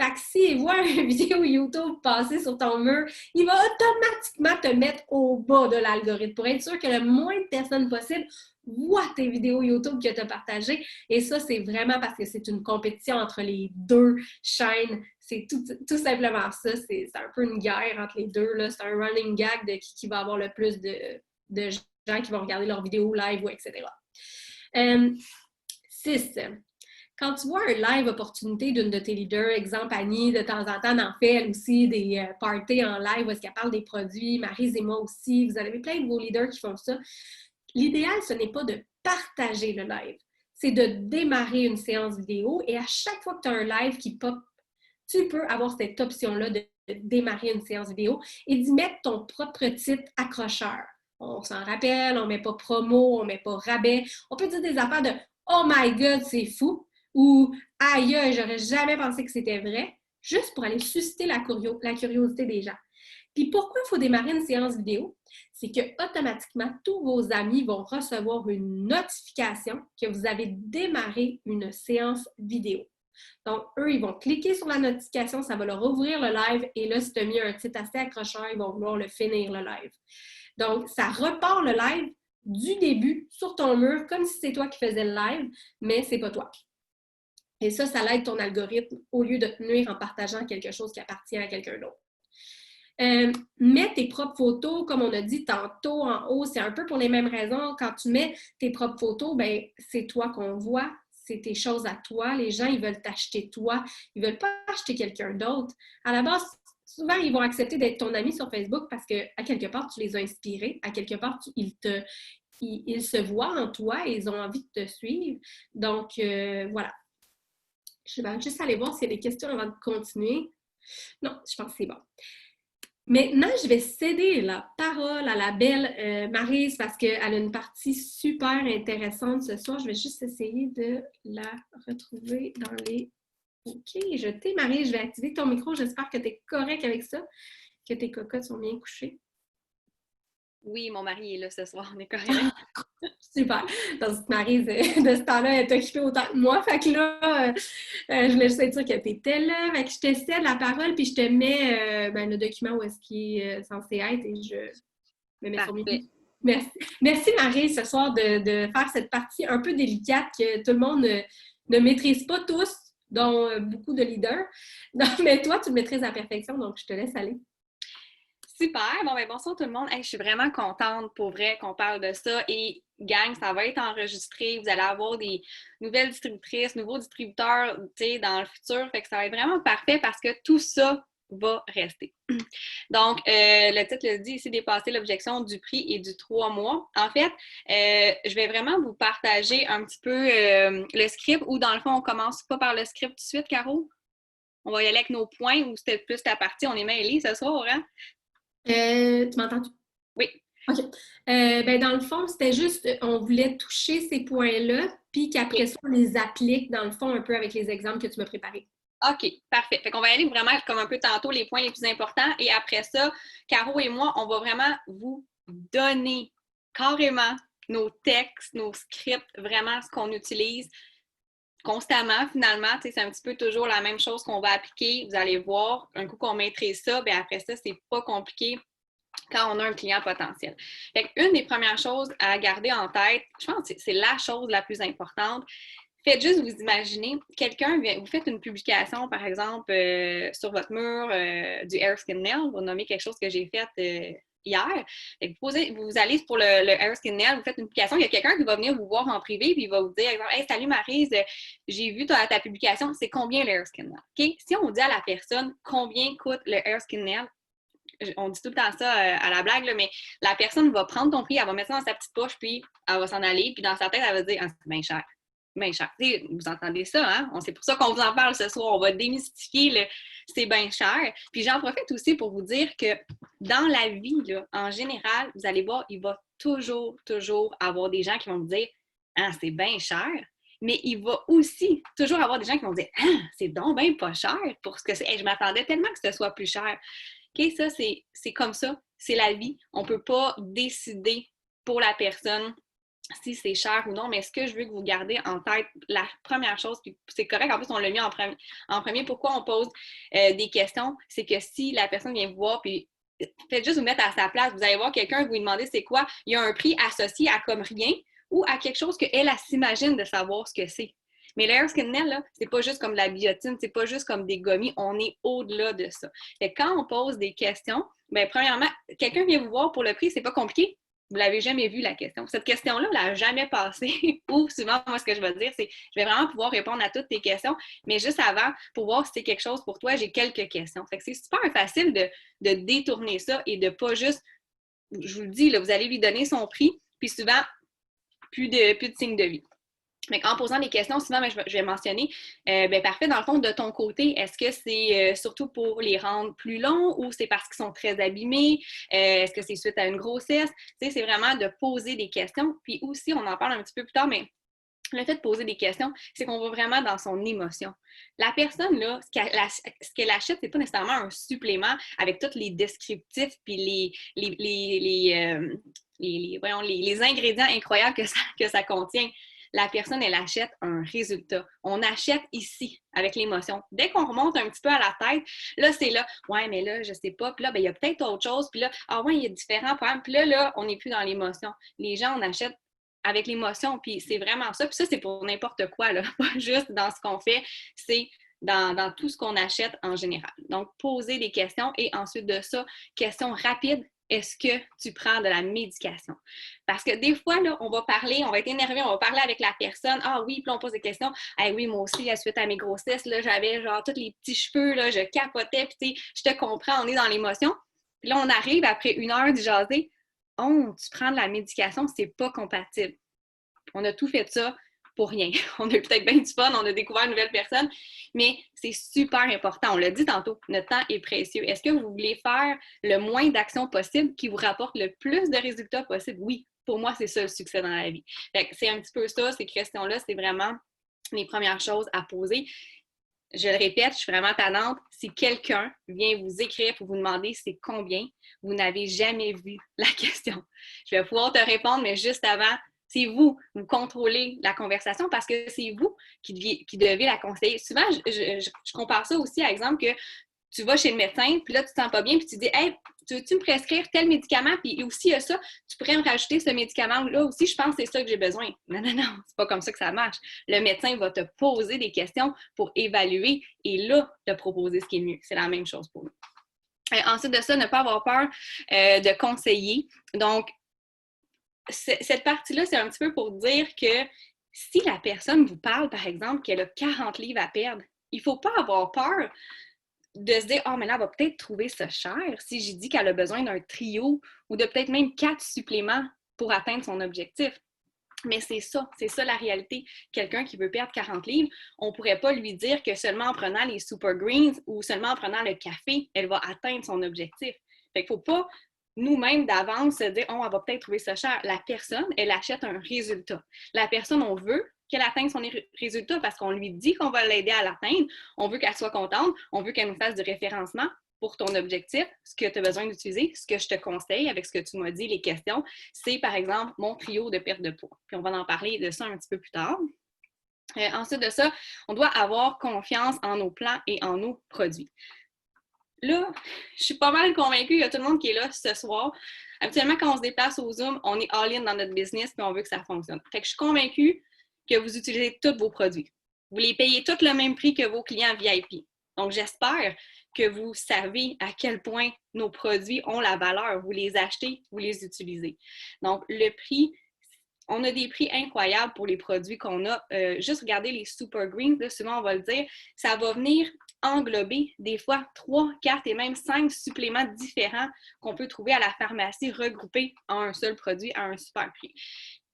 Fait que s'il voit une vidéo YouTube passer sur ton mur, il va automatiquement te mettre au bas de l'algorithme pour être sûr que le moins de personnes possible voient tes vidéos YouTube que tu as partagées. Et ça, c'est vraiment parce que c'est une compétition entre les deux chaînes. C'est tout simplement ça. C'est un peu une guerre entre les deux. Là. C'est un running gag de qui va avoir le plus de gens qui vont regarder leurs vidéos live ou etc. 6. Quand tu vois un live opportunité d'une de tes leaders, exemple Annie, de temps en temps, en fait elle aussi des parties en live où est-ce qu'elle parle des produits, Maryse et moi aussi, vous avez plein de vos leaders qui font ça. L'idéal, ce n'est pas de partager le live, c'est de démarrer une séance vidéo et à chaque fois que tu as un live qui pop, tu peux avoir cette option-là de démarrer une séance vidéo et d'y mettre ton propre titre accrocheur. On s'en rappelle, on ne met pas promo, on ne met pas rabais. On peut dire des affaires de « Oh my God, c'est fou » ou « Aïe, j'aurais jamais pensé que c'était vrai », juste pour aller susciter la curiosité des gens. Puis pourquoi il faut démarrer une séance vidéo? C'est que automatiquement, tous vos amis vont recevoir une notification que vous avez démarré une séance vidéo. Donc, eux, ils vont cliquer sur la notification, ça va leur ouvrir le live et là, si tu as mis un titre assez accrocheur, ils vont vouloir le finir, le live. Donc, ça repart le live du début sur ton mur, comme si c'est toi qui faisais le live, mais c'est pas toi. Et ça l'aide ton algorithme au lieu de te nuire en partageant quelque chose qui appartient à quelqu'un d'autre. Mets tes propres photos, comme on a dit tantôt en haut, c'est un peu pour les mêmes raisons. Quand tu mets tes propres photos, ben, c'est toi qu'on voit, c'est tes choses à toi. Les gens, ils veulent t'acheter toi, ils ne veulent pas acheter quelqu'un d'autre. À la base, souvent, ils vont accepter d'être ton ami sur Facebook parce qu'à quelque part, tu les as inspirés, à quelque part, ils se voient en toi et ils ont envie de te suivre. Donc, voilà. Je vais juste aller voir s'il y a des questions avant de continuer. Non, je pense que c'est bon. Maintenant, je vais céder la parole à la belle Maryse parce qu'elle a une partie super intéressante ce soir. Je vais juste essayer de la retrouver dans les... OK, je t'ai, Maryse. Je vais activer ton micro. J'espère que tu es correct avec ça, que tes cocottes sont bien couchées. Oui, mon mari est là ce soir, on est correct. Super. Donc, Maryse, de ce temps-là, elle est occupée autant que moi. Fait que là, je voulais juste être sûre que tu étais là. Fait que je te cède la parole, puis je te mets le document où est-ce qu'il est censé être et je me mets sur micro. Merci. Merci, Maryse, ce soir, de faire cette partie un peu délicate que tout le monde ne maîtrise pas tous, dont beaucoup de leaders. Donc, mais toi, tu le maîtrises à la perfection, donc je te laisse aller. Super! Bon, ben bonsoir tout le monde. Hey, je suis vraiment contente pour vrai qu'on parle de ça. Et gang, ça va être enregistré. Vous allez avoir des nouvelles distributrices, nouveaux distributeurs, tu sais, dans le futur. Fait que ça va être vraiment parfait parce que tout ça va rester. Donc, le titre le dit ici, dépasser l'objection du prix et du 3 mois. En fait, je vais vraiment vous partager un petit peu le script ou dans le fond, on commence pas par le script tout de suite, Caro? On va y aller avec nos points ou c'était plus ta partie, on est mêlés ce soir, hein? Tu m'entends? Oui. OK. Ben, dans le fond, c'était juste, on voulait toucher ces points-là, puis qu'après ça, on les applique, dans le fond, un peu avec les exemples que tu m'as préparés. OK, parfait. Fait qu'on va y aller vraiment comme un peu tantôt les points les plus importants. Et après ça, Caro et moi, on va vraiment vous donner carrément nos textes, nos scripts, vraiment ce qu'on utilise constamment, finalement. C'est un petit peu toujours la même chose qu'on va appliquer. Vous allez voir, un coup qu'on maîtrise ça, bien après ça, c'est pas compliqué quand on a un client potentiel. Fait une des premières choses à garder en tête, je pense que c'est la chose la plus importante. Faites juste vous imaginer, quelqu'un, vous faites une publication, par exemple, sur votre mur du Hair Skin Nail, vous nommez quelque chose que j'ai fait hier. Vous allez pour le Hair Skin Nail, vous faites une publication, il y a quelqu'un qui va venir vous voir en privé puis il va vous dire, exemple, hey, salut Maryse, j'ai vu ta publication, c'est combien le Hair Skin Nail? Okay? Si on dit à la personne combien coûte le Hair Skin Nail, on dit tout le temps ça à la blague, là, mais la personne va prendre ton prix, elle va mettre ça dans sa petite poche, puis elle va s'en aller, puis dans sa tête, elle va dire ah, c'est bien cher. Bien cher. T'sais, vous entendez ça, hein? C'est pour ça qu'on vous en parle ce soir. On va démystifier le c'est bien cher. Puis j'en profite aussi pour vous dire que dans la vie, là, en général, vous allez voir, il va toujours, toujours avoir des gens qui vont vous dire ah, c'est bien cher. Mais il va aussi toujours avoir des gens qui vont dire ah, c'est donc bien pas cher pour ce que c'est. Hey, je m'attendais tellement que ce soit plus cher. OK, ça, c'est comme ça. C'est la vie. On ne peut pas décider pour la personne si c'est cher ou non, mais ce que je veux que vous gardez en tête, la première chose, puis c'est correct, en plus, on l'a mis en premier. Pourquoi on pose des questions? C'est que si la personne vient vous voir, puis faites juste vous mettre à sa place, vous allez voir quelqu'un, vous lui demandez c'est quoi, il y a un prix associé à comme rien ou à quelque chose qu'elle, elle s'imagine de savoir ce que c'est. Mais le Hair Skin Nail, là, c'est pas juste comme de la biotine, c'est pas juste comme des gommis, on est au-delà de ça. Fait que quand on pose des questions, bien, premièrement, quelqu'un vient vous voir pour le prix, c'est pas compliqué. Vous l'avez jamais vu, la question. Cette question-là, on l'a jamais passée. Ou souvent, moi, ce que je vais dire, c'est je vais vraiment pouvoir répondre à toutes tes questions, mais juste avant, pour voir si c'est quelque chose pour toi, j'ai quelques questions. Fait que c'est super facile de détourner ça et de pas juste, je vous le dis, là, vous allez lui donner son prix, puis souvent, plus de signe de vie. Mais en posant des questions, souvent, je vais mentionner, parfait, dans le fond, de ton côté, est-ce que c'est surtout pour les rendre plus longs ou c'est parce qu'ils sont très abîmés? Est-ce que c'est suite à une grossesse? Tu sais, c'est vraiment de poser des questions. Puis aussi, on en parle un petit peu plus tard, mais le fait de poser des questions, c'est qu'on va vraiment dans son émotion. La personne, là, ce qu'elle achète, c'est pas nécessairement un supplément avec tous les descriptifs puis les ingrédients incroyables que ça contient. La personne, elle achète un résultat. On achète ici, avec l'émotion. Dès qu'on remonte un petit peu à la tête, là, c'est là, ouais, mais là, je sais pas. Puis là, ben, il y a peut-être autre chose. Puis là, ah ouais, il y a différents problèmes. Puis là, on n'est plus dans l'émotion. Les gens, on achète avec l'émotion. Puis c'est vraiment ça. Puis ça, c'est pour n'importe quoi, là. Pas juste dans ce qu'on fait. C'est dans tout ce qu'on achète en général. Donc, poser des questions et ensuite de ça, questions rapides. Est-ce que tu prends de la médication? Parce que des fois, là, on va être énervé, on va parler avec la personne. Ah oui, puis on pose des questions. Ah oui, moi aussi, suite à mes grossesses, là, j'avais genre tous les petits cheveux, là, je capotais, puis tu sais, je te comprends, on est dans l'émotion. Puis là, on arrive après 1 heure de jaser. Oh, tu prends de la médication, c'est pas compatible. On a tout fait ça pour rien. On a eu peut-être bien du fun, on a découvert une nouvelle personne, mais c'est super important. On l'a dit tantôt, notre temps est précieux. Est-ce que vous voulez faire le moins d'actions possible qui vous rapporte le plus de résultats possible? Oui, pour moi, c'est ça le succès dans la vie. Fait que c'est un petit peu ça, ces questions-là, c'est vraiment les premières choses à poser. Je le répète, je suis vraiment tannante. Si quelqu'un vient vous écrire pour vous demander c'est combien, vous n'avez jamais vu la question. Je vais pouvoir te répondre, mais juste avant, c'est vous contrôlez la conversation parce que c'est vous qui devez la conseiller. Souvent, je compare ça aussi à exemple que tu vas chez le médecin, puis là, tu te sens pas bien, puis tu dis « Hey, tu veux-tu me prescrire tel médicament? Puis aussi, il y a ça, tu pourrais me rajouter ce médicament-là aussi, je pense que c'est ça que j'ai besoin. » Non, c'est pas comme ça que ça marche. Le médecin va te poser des questions pour évaluer et là, te proposer ce qui est mieux. C'est la même chose pour nous. Ensuite de ça, ne pas avoir peur de conseiller. Donc, cette partie-là, c'est un petit peu pour dire que si la personne vous parle, par exemple, qu'elle a 40 livres à perdre, il ne faut pas avoir peur de se dire « Ah, mais là, elle va peut-être trouver ça cher si j'ai dit qu'elle a besoin d'un trio ou de peut-être même 4 suppléments pour atteindre son objectif. » Mais c'est ça la réalité. Quelqu'un qui veut perdre 40 livres, on ne pourrait pas lui dire que seulement en prenant les super greens ou seulement en prenant le café, elle va atteindre son objectif. Fait qu'il ne faut pas nous-mêmes d'avance se dire « Oh, elle va peut-être trouver ça cher. » La personne, elle achète un résultat. La personne, on veut qu'elle atteigne son résultat parce qu'on lui dit qu'on va l'aider à l'atteindre. On veut qu'elle soit contente. On veut qu'elle nous fasse du référencement pour ton objectif, ce que tu as besoin d'utiliser, ce que je te conseille avec ce que tu m'as dit, les questions, c'est par exemple mon trio de perte de poids. Puis on va en parler de ça un petit peu plus tard. Ensuite de ça, on doit avoir confiance en nos plans et en nos produits. Là, je suis pas mal convaincue, il y a tout le monde qui est là ce soir. Habituellement, quand on se déplace au Zoom, on est all-in dans notre business et on veut que ça fonctionne. Fait que je suis convaincue que vous utilisez tous vos produits. Vous les payez tous le même prix que vos clients VIP. Donc, j'espère que vous savez à quel point nos produits ont la valeur. Vous les achetez, vous les utilisez. Donc, le prix, on a des prix incroyables pour les produits qu'on a. Juste regardez les Super Greens, là, souvent on va le dire, ça va venir englober des fois 3, 4 et même 5 suppléments différents qu'on peut trouver à la pharmacie regroupés en un seul produit à un super prix.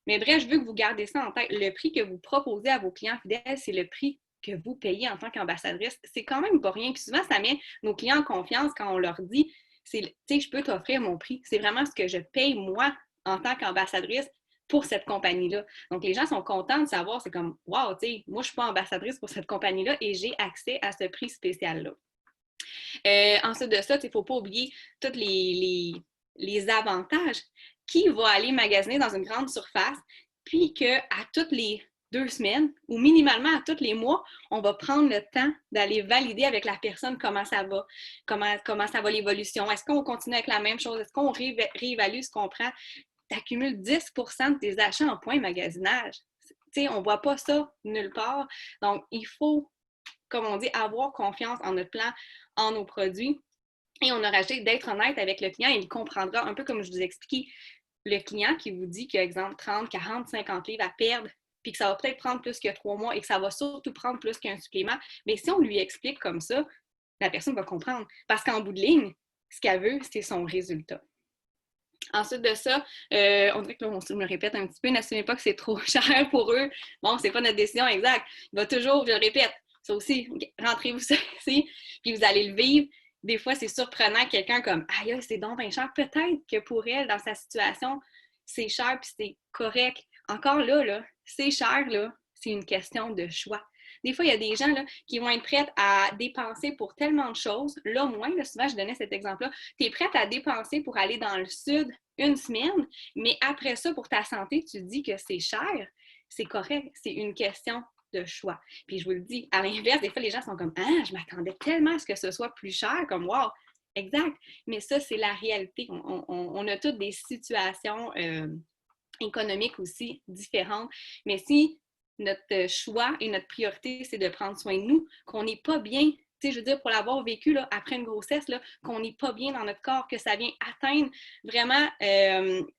Mais bref, je veux que vous gardez ça en tête. Le prix que vous proposez à vos clients fidèles, c'est le prix que vous payez en tant qu'ambassadrice. C'est quand même pas rien. Puis souvent, ça met nos clients en confiance quand on leur dit, tu sais, je peux t'offrir mon prix. C'est vraiment ce que je paye moi en tant qu'ambassadrice pour cette compagnie-là. Donc, les gens sont contents de savoir, c'est comme, wow, tu sais, moi, je ne suis pas ambassadrice pour cette compagnie-là et j'ai accès à ce prix spécial-là. Ensuite de ça, il ne faut pas oublier tous les avantages. Qui va aller magasiner dans une grande surface, puis qu'à toutes les 2 semaines ou minimalement à tous les mois, on va prendre le temps d'aller valider avec la personne comment ça va, comment ça va l'évolution. Est-ce qu'on continue avec la même chose? Est-ce qu'on réévalue ce qu'on prend? Tu accumules 10 de tes achats en points magasinage. Tu sais, on ne voit pas ça nulle part. Donc, il faut, comme on dit, avoir confiance en notre plan, en nos produits. Et on a rajouté d'être honnête avec le client et il comprendra un peu comme je vous ai expliqué. Le client qui vous dit qu'il y a, exemple, 30, 40, 50 livres à perdre, puis que ça va peut-être prendre plus que 3 mois et que ça va surtout prendre plus qu'un supplément, mais si on lui explique comme ça, la personne va comprendre. Parce qu'en bout de ligne, ce qu'elle veut, c'est son résultat. Ensuite de ça, on dirait que là, on me répète un petit peu, n'assumez pas que c'est trop cher pour eux. Bon, c'est pas notre décision exacte. Il va toujours, je le répète, ça aussi, rentrez-vous ça ici, puis vous allez le vivre. Des fois, c'est surprenant, quelqu'un comme « Aïe, c'est donc bien cher. » Peut-être que pour elle, dans sa situation, c'est cher puis c'est correct. Encore là, c'est cher, là, c'est une question de choix. Des fois, il y a des gens là, qui vont être prêts à dépenser pour tellement de choses. Là, moins, là, souvent, je donnais cet exemple-là. Tu es prête à dépenser pour aller dans le sud 1 semaine, mais après ça, pour ta santé, tu dis que c'est cher. C'est correct. C'est une question de choix. Puis je vous le dis, à l'inverse, des fois, les gens sont comme « Ah, je m'attendais tellement à ce que ce soit plus cher. » Comme « Wow! » Exact. Mais ça, c'est la réalité. On a toutes des situations économiques aussi différentes. Mais si notre choix et notre priorité, c'est de prendre soin de nous, qu'on n'est pas bien, tu sais, je veux dire, pour l'avoir vécu là, après une grossesse, là, qu'on n'est pas bien dans notre corps, que ça vient atteindre vraiment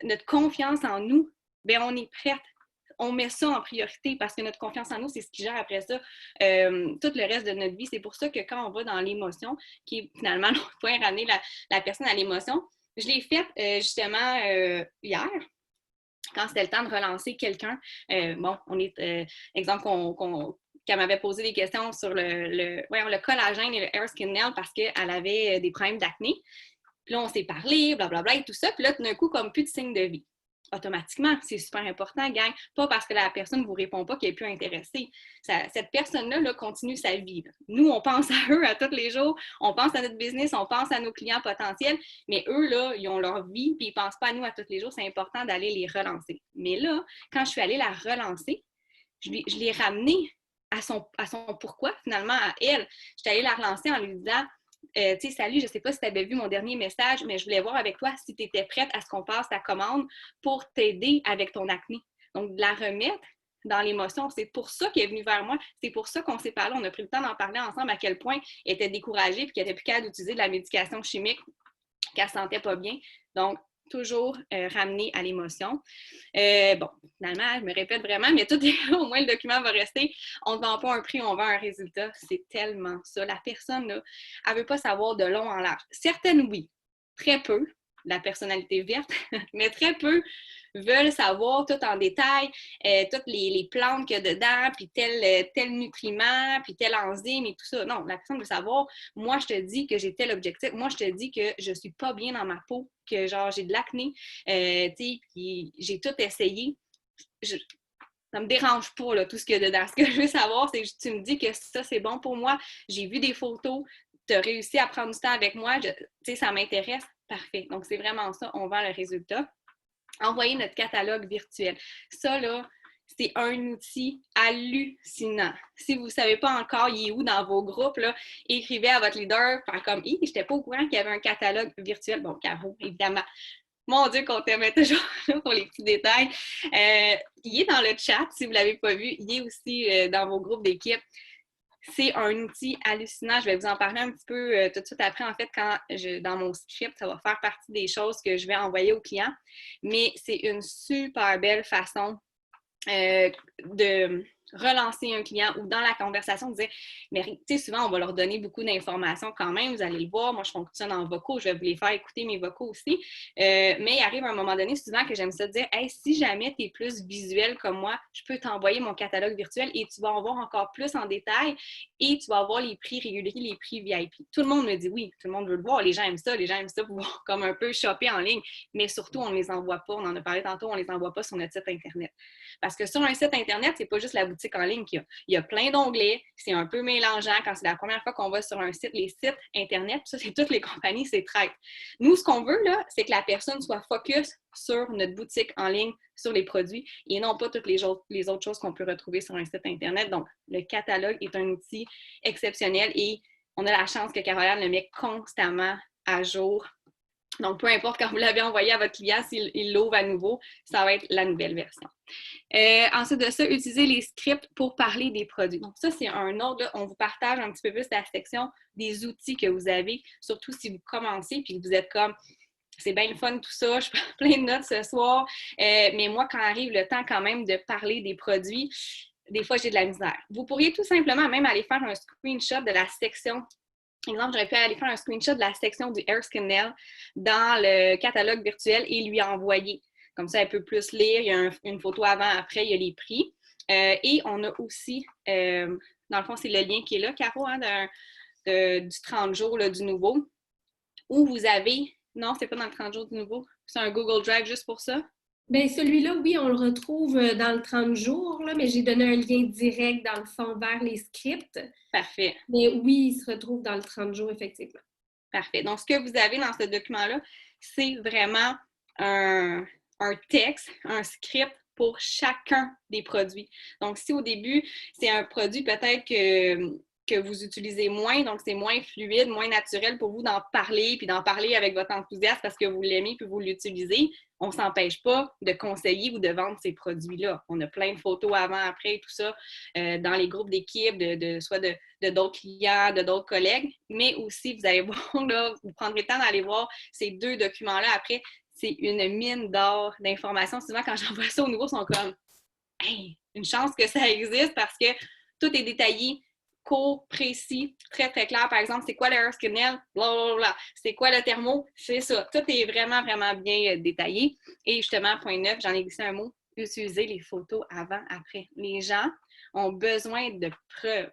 notre confiance en nous, bien, on est prête. On met ça en priorité parce que notre confiance en nous, c'est ce qui gère après ça tout le reste de notre vie. C'est pour ça que quand on va dans l'émotion, qui est finalement l'autre point, ramener la personne à l'émotion, je l'ai faite justement hier, quand c'était le temps de relancer quelqu'un. Bon, on est, exemple, qu'elle m'avait posé des questions sur le collagène et le hair skin nail parce qu'elle avait des problèmes d'acné. Puis là, on s'est parlé, blablabla et tout ça. Puis là, tout d'un coup, comme plus de signe de vie. Automatiquement, c'est super important, gang. Pas parce que la personne ne vous répond pas qu'elle est plus intéressée. Cette personne-là là, continue sa vie. Là. Nous, on pense à eux à tous les jours. On pense à notre business, on pense à nos clients potentiels. Mais eux, là, ils ont leur vie puis ils ne pensent pas à nous à tous les jours. C'est important d'aller les relancer. Mais là, quand je suis allée la relancer, je l'ai ramenée à son pourquoi, finalement, à elle. Je suis allée la relancer en lui disant tu sais, salut, je ne sais pas si tu avais vu mon dernier message, mais je voulais voir avec toi si tu étais prête à ce qu'on passe ta commande pour t'aider avec ton acné. Donc, de la remettre dans l'émotion. C'est pour ça qu'elle est venue vers moi. C'est pour ça qu'on s'est parlé. On a pris le temps d'en parler ensemble à quel point elle était découragée et qu'elle n'était plus capable d'utiliser de la médication chimique, qu'elle ne se sentait pas bien. Donc, toujours ramener à l'émotion. Bon, finalement, je me répète vraiment, mais tout est là, au moins le document va rester. On ne vend pas un prix, on vend un résultat. C'est tellement ça. La personne, là, elle ne veut pas savoir de long en large. Certaines, oui. Très peu. La personnalité verte, mais très peu veulent savoir tout en détail, toutes les plantes qu'il y a dedans, puis tel nutriment, puis tel enzyme et tout ça. Non, la personne veut savoir, moi, je te dis que j'ai tel objectif, moi, je te dis que je suis pas bien dans ma peau, que genre, j'ai de l'acné, tu sais, puis j'ai tout essayé. Ça me dérange pas, là, tout ce qu'il y a dedans. Ce que je veux savoir, c'est que tu me dis que ça, c'est bon pour moi. J'ai vu des photos, tu as réussi à prendre du temps avec moi, tu sais, ça m'intéresse. Parfait. Donc, c'est vraiment ça, on vend le résultat. Envoyer notre catalogue virtuel. Ça, là, c'est un outil hallucinant. Si vous ne savez pas encore, il est où dans vos groupes, là, écrivez à votre leader, faire comme, je n'étais pas au courant qu'il y avait un catalogue virtuel. Bon, Caro, évidemment. Mon Dieu, qu'on t'aimait toujours pour les petits détails. Il est dans le chat, si vous ne l'avez pas vu. Il est aussi dans vos groupes d'équipe. C'est un outil hallucinant. Je vais vous en parler un petit peu tout de suite après. En fait, dans mon script, ça va faire partie des choses que je vais envoyer aux clients. Mais c'est une super belle façon de relancer un client ou dans la conversation, dire, mais tu sais, souvent, on va leur donner beaucoup d'informations quand même, vous allez le voir, moi, je fonctionne en vocaux, je vais vous les faire écouter mes vocaux aussi, mais il arrive à un moment donné, souvent, que j'aime ça dire, hey, si jamais tu es plus visuel comme moi, je peux t'envoyer mon catalogue virtuel et tu vas en voir encore plus en détail et tu vas avoir les prix réguliers, les prix VIP. Tout le monde me dit oui, tout le monde veut le voir, les gens aiment ça pouvoir comme un peu shopper en ligne, mais surtout, on ne les envoie pas, on en a parlé tantôt, on ne les envoie pas sur notre site Internet. Parce que sur un site Internet, c'est pas juste la boutique en ligne qu'il y a. Il y a plein d'onglets, c'est un peu mélangeant quand c'est la première fois qu'on va sur un site, les sites Internet, ça, c'est toutes les compagnies, c'est traite. Nous, ce qu'on veut, là, c'est que la personne soit focus sur notre boutique en ligne, sur les produits, et non pas toutes les autres choses qu'on peut retrouver sur un site Internet. Donc, le catalogue est un outil exceptionnel et on a la chance que Caroline le met constamment à jour. Donc, peu importe quand vous l'avez envoyé à votre client, s'il l'ouvre à nouveau, ça va être la nouvelle version. Ensuite de ça, utilisez les scripts pour parler des produits. Donc, ça, c'est un autre. Là, on vous partage un petit peu plus la section des outils que vous avez, surtout si vous commencez puis que vous êtes comme c'est bien le fun tout ça, je prends plein de notes ce soir, mais moi, quand arrive le temps quand même de parler des produits, des fois, j'ai de la misère. Vous pourriez tout simplement même aller faire un screenshot de la section. Exemple, j'aurais pu aller faire un screenshot de la section du Hair Skin Nail dans le catalogue virtuel et lui envoyer. Comme ça, elle peut plus lire. Il y a une photo avant, après, il y a les prix. Et on a aussi, dans le fond, c'est le lien qui est là, Caro, hein, du 30 jours là, du nouveau, où vous avez, non, c'est pas dans le 30 jours du nouveau, c'est un Google Drive juste pour ça. Bien, celui-là, oui, on le retrouve dans le 30 jours, là, mais j'ai donné un lien direct dans le fond vers les scripts. Parfait. Mais oui, il se retrouve dans le 30 jours, effectivement. Parfait. Donc, ce que vous avez dans ce document-là, c'est vraiment un texte, un script pour chacun des produits. Donc, si au début, c'est un produit peut-être que vous utilisez moins, donc c'est moins fluide, moins naturel pour vous d'en parler, puis d'en parler avec votre enthousiasme parce que vous l'aimez puis vous l'utilisez, on ne s'empêche pas de conseiller ou de vendre ces produits-là. On a plein de photos avant, après, tout ça, dans les groupes d'équipe, soit de d'autres clients, de d'autres collègues, mais aussi, vous allez voir, là, vous prendrez le temps d'aller voir ces deux documents-là. Après, c'est une mine d'or d'informations. Souvent, quand j'envoie ça aux nouveaux, ils sont comme « Hey, une chance que ça existe » parce que tout est détaillé, court, précis, très, très clair. Par exemple, c'est quoi le Hair Skin Nail? Blablabla. C'est quoi le thermo? C'est ça. Tout est vraiment, vraiment bien détaillé. Et justement, point 9, j'en ai glissé un mot, utiliser les photos avant, après. Les gens ont besoin de preuves.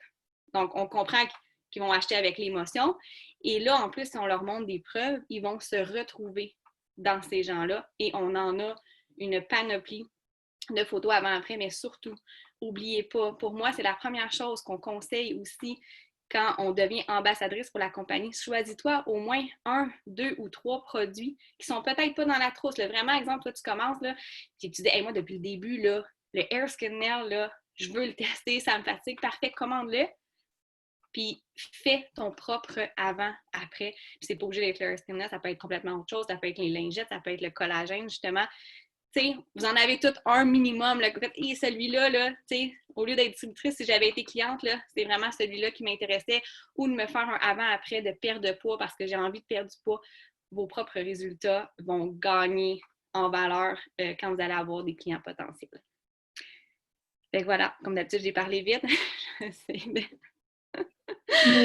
Donc, on comprend qu'ils vont acheter avec l'émotion. Et là, en plus, si on leur montre des preuves, ils vont se retrouver dans ces gens-là. Et on en a une panoplie de photos avant-après, mais surtout, n'oubliez pas, pour moi, c'est la première chose qu'on conseille aussi quand on devient ambassadrice pour la compagnie. Choisis-toi au moins 1, 2 ou 3 produits qui sont peut-être pas dans la trousse. Là, vraiment, exemple, toi, tu commences, là, puis tu dis, hey, moi, depuis le début, là, le Hair Skin Nail, là, je veux le tester, ça me fatigue, parfait, commande-le. Puis fais ton propre avant-après. Puis c'est pas obligé d'être le Hair Skin Nail, ça peut être complètement autre chose, ça peut être les lingettes, ça peut être le collagène, justement. sais, vous en avez tout un minimum, là, et celui-là, là, tu sais, au lieu d'être distributrice, si j'avais été cliente, là, c'est vraiment celui-là qui m'intéressait, ou de me faire un avant-après de perte de poids parce que j'ai envie de perdre du poids. Vos propres résultats vont gagner en valeur quand vous allez avoir des clients potentiels. Fait que voilà, comme d'habitude, j'ai parlé vite. Mais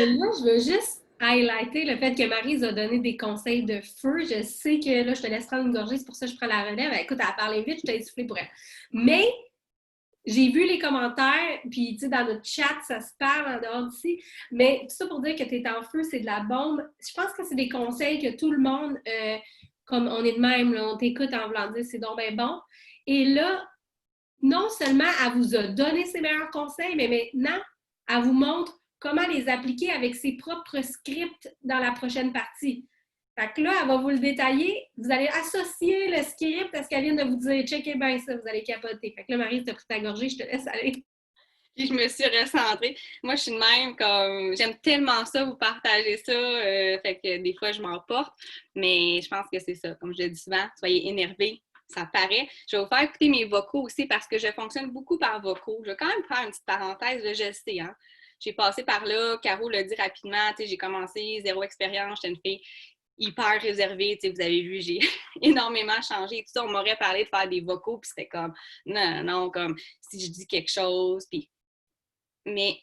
là, je veux juste highlighter le fait que Maryse a donné des conseils de feu. Je sais que là, je te laisse prendre une gorgée, c'est pour ça que je prends la relève. Écoute, elle a parlé vite, je t'ai soufflé pour elle. Mais j'ai vu les commentaires, puis tu sais, dans notre chat, ça se parle en dehors d'ici. Mais tout ça pour dire que tu es en feu, c'est de la bombe. Je pense que c'est des conseils que tout le monde, comme on est de même, là, on t'écoute en voulant dire c'est donc bien bon. Et là, non seulement elle vous a donné ses meilleurs conseils, mais maintenant, elle vous montre comment les appliquer avec ses propres scripts dans la prochaine partie. Fait que là, elle va vous le détailler. Vous allez associer le script à ce qu'elle vient de vous dire. Checkez bien ça, vous allez capoter. Fait que là, Marie, t'as pris ta gorgée, je te laisse aller. Puis je me suis recentrée. Moi, je suis de même, comme j'aime tellement ça, vous partager ça. Fait que des fois, je m'emporte. Mais je pense que c'est ça. Comme je le dis souvent, soyez énervés. Ça paraît. Je vais vous faire écouter mes vocaux aussi parce que je fonctionne beaucoup par vocaux. Je vais quand même faire une petite parenthèse, là, je le sais, hein. J'ai passé par là, Caro l'a dit rapidement, j'ai commencé, 0 expérience, j'étais une fille hyper réservée, vous avez vu, j'ai énormément changé et tout ça. On m'aurait parlé de faire des vocaux, puis c'était comme, non, comme si je dis quelque chose, puis... Mais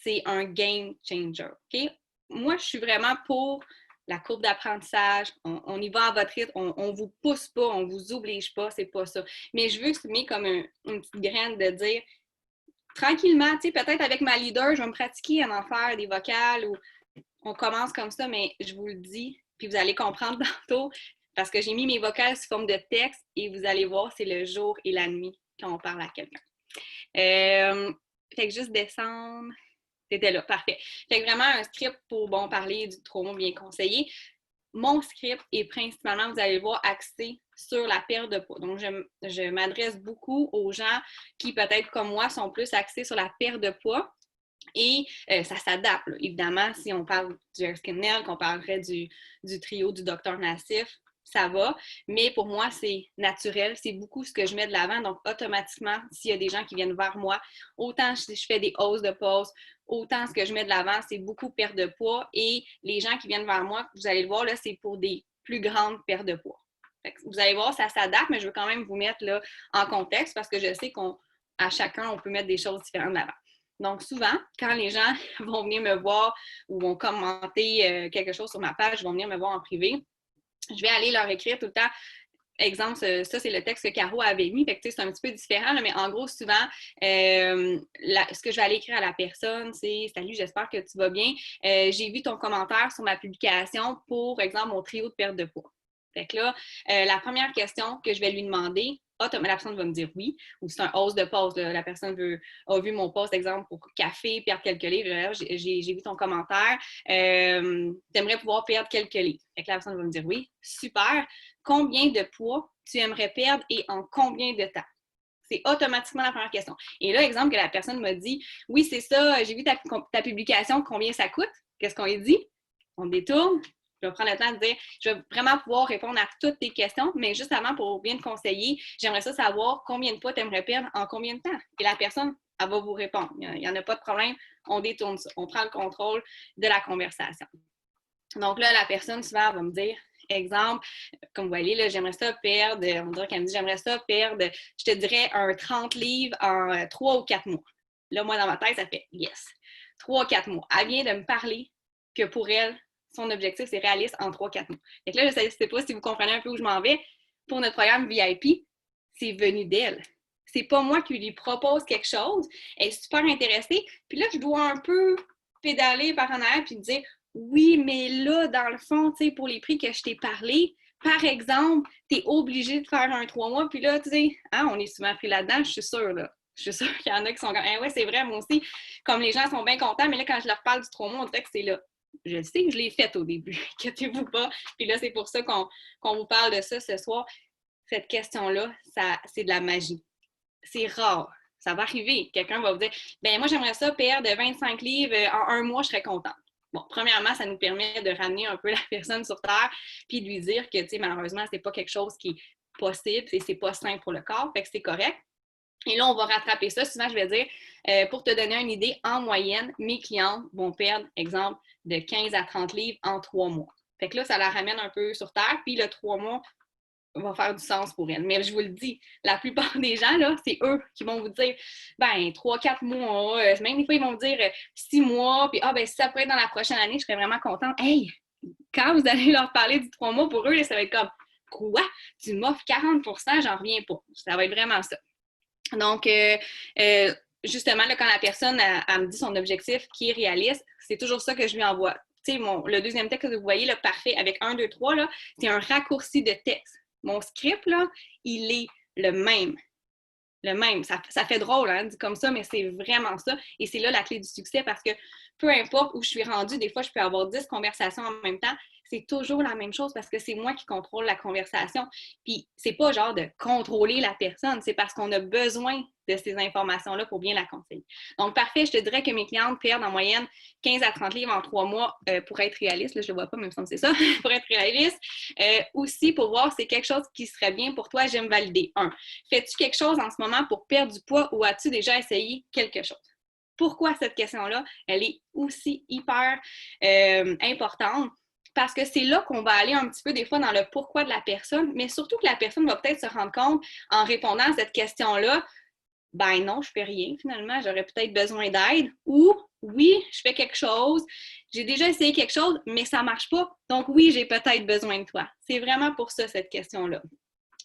c'est un game changer, OK? Moi, je suis vraiment pour la courbe d'apprentissage, on y va à votre rythme, on vous pousse pas, on vous oblige pas, c'est pas ça. Mais je veux semer comme une petite graine de dire, tranquillement, peut-être avec ma leader, je vais me pratiquer à en faire des vocales ou on commence comme ça, mais je vous le dis, puis vous allez comprendre tantôt, parce que j'ai mis mes vocales sous forme de texte et vous allez voir, c'est le jour et la nuit quand on parle à quelqu'un. Fait que juste descendre. C'était là, parfait. Fait que vraiment un script pour, parler du trauma bien conseillé. Mon script est principalement, vous allez le voir, axé sur la perte de poids. Donc, je m'adresse beaucoup aux gens qui, peut-être comme moi, sont plus axés sur la perte de poids. Et ça s'adapte, là. Évidemment, si on parle du Hair Skin Nail, qu'on parlerait du trio du Dr Nassif, ça va. Mais pour moi, c'est naturel. C'est beaucoup ce que je mets de l'avant. Donc, automatiquement, s'il y a des gens qui viennent vers moi, autant si je fais des hausses de pause, autant ce que je mets de l'avant, c'est beaucoup perte de poids. Et les gens qui viennent vers moi, vous allez le voir, là, c'est pour des plus grandes pertes de poids. Vous allez voir, ça s'adapte, mais je veux quand même vous mettre là, en contexte parce que je sais qu'à chacun, on peut mettre des choses différentes de l'avant. Donc, souvent, quand les gens vont venir me voir ou vont commenter quelque chose sur ma page, vont venir me voir en privé, je vais aller leur écrire tout le temps. Exemple, ça, c'est le texte que Caro avait mis. Fait que, c'est un petit peu différent, là, mais en gros, souvent, ce que je vais aller écrire à la personne, c'est « Salut, j'espère que tu vas bien. J'ai vu ton commentaire sur ma publication pour, exemple, mon trio de perte de poids. » Fait que là, la première question que je vais lui demander, la personne va me dire oui, ou c'est un hausse de pause. La personne a vu mon post, exemple, pour café, perdre quelques livres. J'ai vu ton commentaire. T'aimerais pouvoir perdre quelques livres. Fait que la personne va me dire oui, super. Combien de poids tu aimerais perdre et en combien de temps? C'est automatiquement la première question. Et là, exemple que la personne m'a dit oui, c'est ça, j'ai vu ta publication, combien ça coûte? Qu'est-ce qu'on lui dit? On détourne. Je vais prendre le temps de dire, je vais vraiment pouvoir répondre à toutes tes questions, mais juste avant, pour bien te conseiller, j'aimerais ça savoir combien de poids tu aimerais perdre en combien de temps. Et la personne, elle va vous répondre. Il n'y en a pas de problème, on détourne ça. On prend le contrôle de la conversation. Donc là, la personne, souvent, va me dire, exemple, comme vous voyez, là, j'aimerais ça perdre, on dirait qu'elle me dit, j'aimerais ça perdre, je te dirais, un 30 livres en 3 ou 4 mois. Là, moi, dans ma tête, ça fait, yes, 3 ou 4 mois. Elle vient de me parler que pour elle, son objectif, c'est réaliste en 3-4 mois. Fait que là, je ne sais pas si vous comprenez un peu où je m'en vais. Pour notre programme VIP, c'est venu d'elle. C'est pas moi qui lui propose quelque chose. Elle est super intéressée. Puis là, je dois un peu pédaler par en arrière puis dire oui, mais là, dans le fond, tu sais, pour les prix que je t'ai parlé, par exemple, tu es obligé de faire un 3 mois. Puis là, tu sais, on est souvent pris là-dedans, je suis sûre, là. Je suis sûre qu'il y en a qui sont comme ouais, c'est vrai, moi aussi. Comme les gens sont bien contents, mais là, quand je leur parle du 3 mois, on dirait que c'est là. Je sais que je l'ai faite au début, inquiétez-vous pas. Puis là, c'est pour ça qu'on vous parle de ça ce soir. Cette question-là, c'est de la magie. C'est rare. Ça va arriver. Quelqu'un va vous dire, ben moi, j'aimerais ça perdre 25 livres en 1 mois, je serais contente. Bon, premièrement, ça nous permet de ramener un peu la personne sur terre puis de lui dire que, tu sais, malheureusement, c'est pas quelque chose qui est possible et c'est pas sain pour le corps, fait que c'est correct. Et là, on va rattraper ça. Souvent, je vais dire, pour te donner une idée, en moyenne, mes clientes vont perdre, exemple, de 15 à 30 livres en 3 mois. Fait que là, ça la ramène un peu sur terre, puis le 3 mois va faire du sens pour elles. Mais je vous le dis, la plupart des gens, là, c'est eux qui vont vous dire, 3-4 mois, même des fois, ils vont vous dire 6 mois, puis si ça peut être dans la prochaine année, je serais vraiment contente. Hey, quand vous allez leur parler du 3 mois, pour eux, là, ça va être comme, quoi? Tu m'offres 40%, j'en reviens pas. Ça va être vraiment ça. Donc, justement, là, quand la personne elle me dit son objectif qui est réaliste, c'est toujours ça que je lui envoie. Tu sais, le deuxième texte que vous voyez, là, parfait, avec 1, 2, 3, là, c'est un raccourci de texte. Mon script, là, il est le même. Le même. Ça fait drôle, hein, dit comme ça, mais c'est vraiment ça. Et c'est là la clé du succès parce que peu importe où je suis rendue, des fois, je peux avoir 10 conversations en même temps. C'est toujours la même chose parce que c'est moi qui contrôle la conversation. Puis, c'est pas genre de contrôler la personne, c'est parce qu'on a besoin de ces informations-là pour bien la conseiller. Donc, parfait, je te dirais que mes clientes perdent en moyenne 15 à 30 livres en 3 mois pour être réaliste. Là, je le vois pas, mais il me semble que c'est ça, pour être réaliste. Aussi, pour voir si c'est quelque chose qui serait bien pour toi, j'aime valider. 1. Fais-tu quelque chose en ce moment pour perdre du poids ou as-tu déjà essayé quelque chose? Pourquoi cette question-là, elle est aussi hyper importante? Parce que c'est là qu'on va aller un petit peu des fois dans le pourquoi de la personne, mais surtout que la personne va peut-être se rendre compte en répondant à cette question-là, non, je fais rien finalement, j'aurais peut-être besoin d'aide, ou oui, je fais quelque chose, j'ai déjà essayé quelque chose, mais ça ne marche pas, donc oui, j'ai peut-être besoin de toi. C'est vraiment pour ça cette question-là.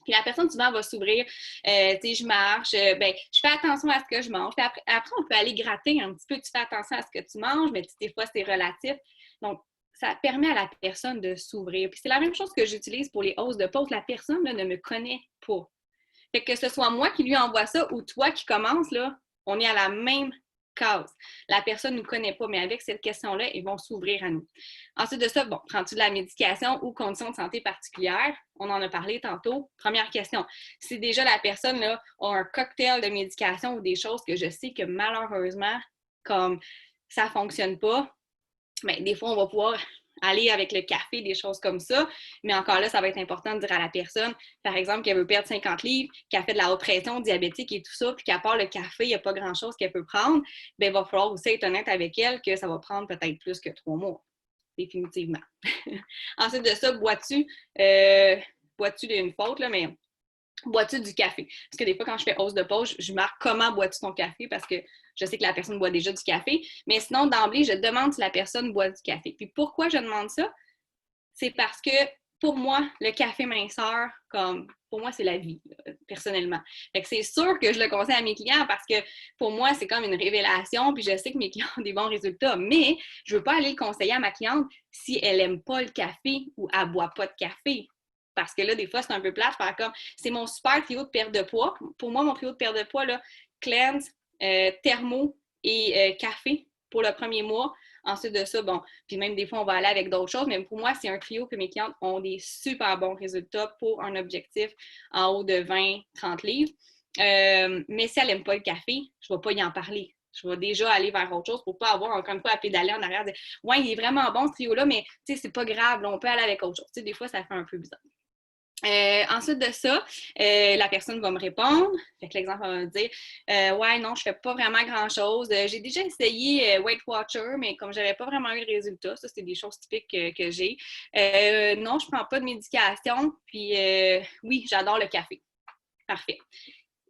Puis la personne, souvent, va s'ouvrir. Tu sais, je marche, je fais attention à ce que je mange. Puis après, on peut aller gratter un petit peu. Tu fais attention à ce que tu manges, mais des fois, c'est relatif. Donc, ça permet à la personne de s'ouvrir. Puis c'est la même chose que j'utilise pour les hausses de pause. La personne là, ne me connaît pas. Fait que ce soit moi qui lui envoie ça ou toi qui commence, là, on est à la même case. La personne ne nous connaît pas, mais avec cette question-là, ils vont s'ouvrir à nous. Ensuite de ça, prends-tu de la médication ou conditions de santé particulières? On en a parlé tantôt. Première question. Si déjà la personne là, a un cocktail de médication ou des choses que je sais que malheureusement, comme ça ne fonctionne pas, mais des fois, on va pouvoir aller avec le café, des choses comme ça. Mais encore là, ça va être important de dire à la personne, par exemple, qu'elle veut perdre 50 livres, qu'elle fait de la haute pression diabétique et tout ça, puis qu'à part le café, il n'y a pas grand-chose qu'elle peut prendre, il va falloir aussi être honnête avec elle que ça va prendre peut-être plus que 3 mois, définitivement. Ensuite de ça, bois-tu d'une faute, là, mais bois-tu du café? Parce que des fois, quand je fais hausse de pause, je marque comment bois-tu ton café parce que je sais que la personne boit déjà du café. Mais sinon, d'emblée, je demande si la personne boit du café. Puis pourquoi je demande ça? C'est parce que pour moi, le café minceur, pour moi, c'est la vie, personnellement. Fait que c'est sûr que je le conseille à mes clients parce que pour moi, c'est comme une révélation, puis je sais que mes clients ont des bons résultats. Mais je ne veux pas aller le conseiller à ma cliente si elle n'aime pas le café ou elle ne boit pas de café. Parce que là, des fois, c'est un peu plate, faire comme c'est mon super trio de perte de poids. Pour moi, mon trio de perte de poids, là, cleanse, thermo et café pour le premier mois. Ensuite de ça, puis même des fois, on va aller avec d'autres choses, mais pour moi, c'est un trio que mes clientes ont des super bons résultats pour un objectif en haut de 20-30 livres. Mais si elle n'aime pas le café, je ne vais pas y en parler. Je vais déjà aller vers autre chose pour ne pas avoir encore une fois à pédaler en arrière. Dire, ouais, il est vraiment bon ce trio-là, mais c'est pas grave, là, on peut aller avec autre chose. Des fois, ça fait un peu bizarre. Ensuite de ça, la personne va me répondre. Fait que l'exemple va me dire ouais, non, je fais pas vraiment grand-chose. J'ai déjà essayé Weight Watcher, mais comme j'avais pas vraiment eu de résultat, ça, c'est des choses typiques que j'ai. Non, je prends pas de médication. Puis oui, j'adore le café. Parfait.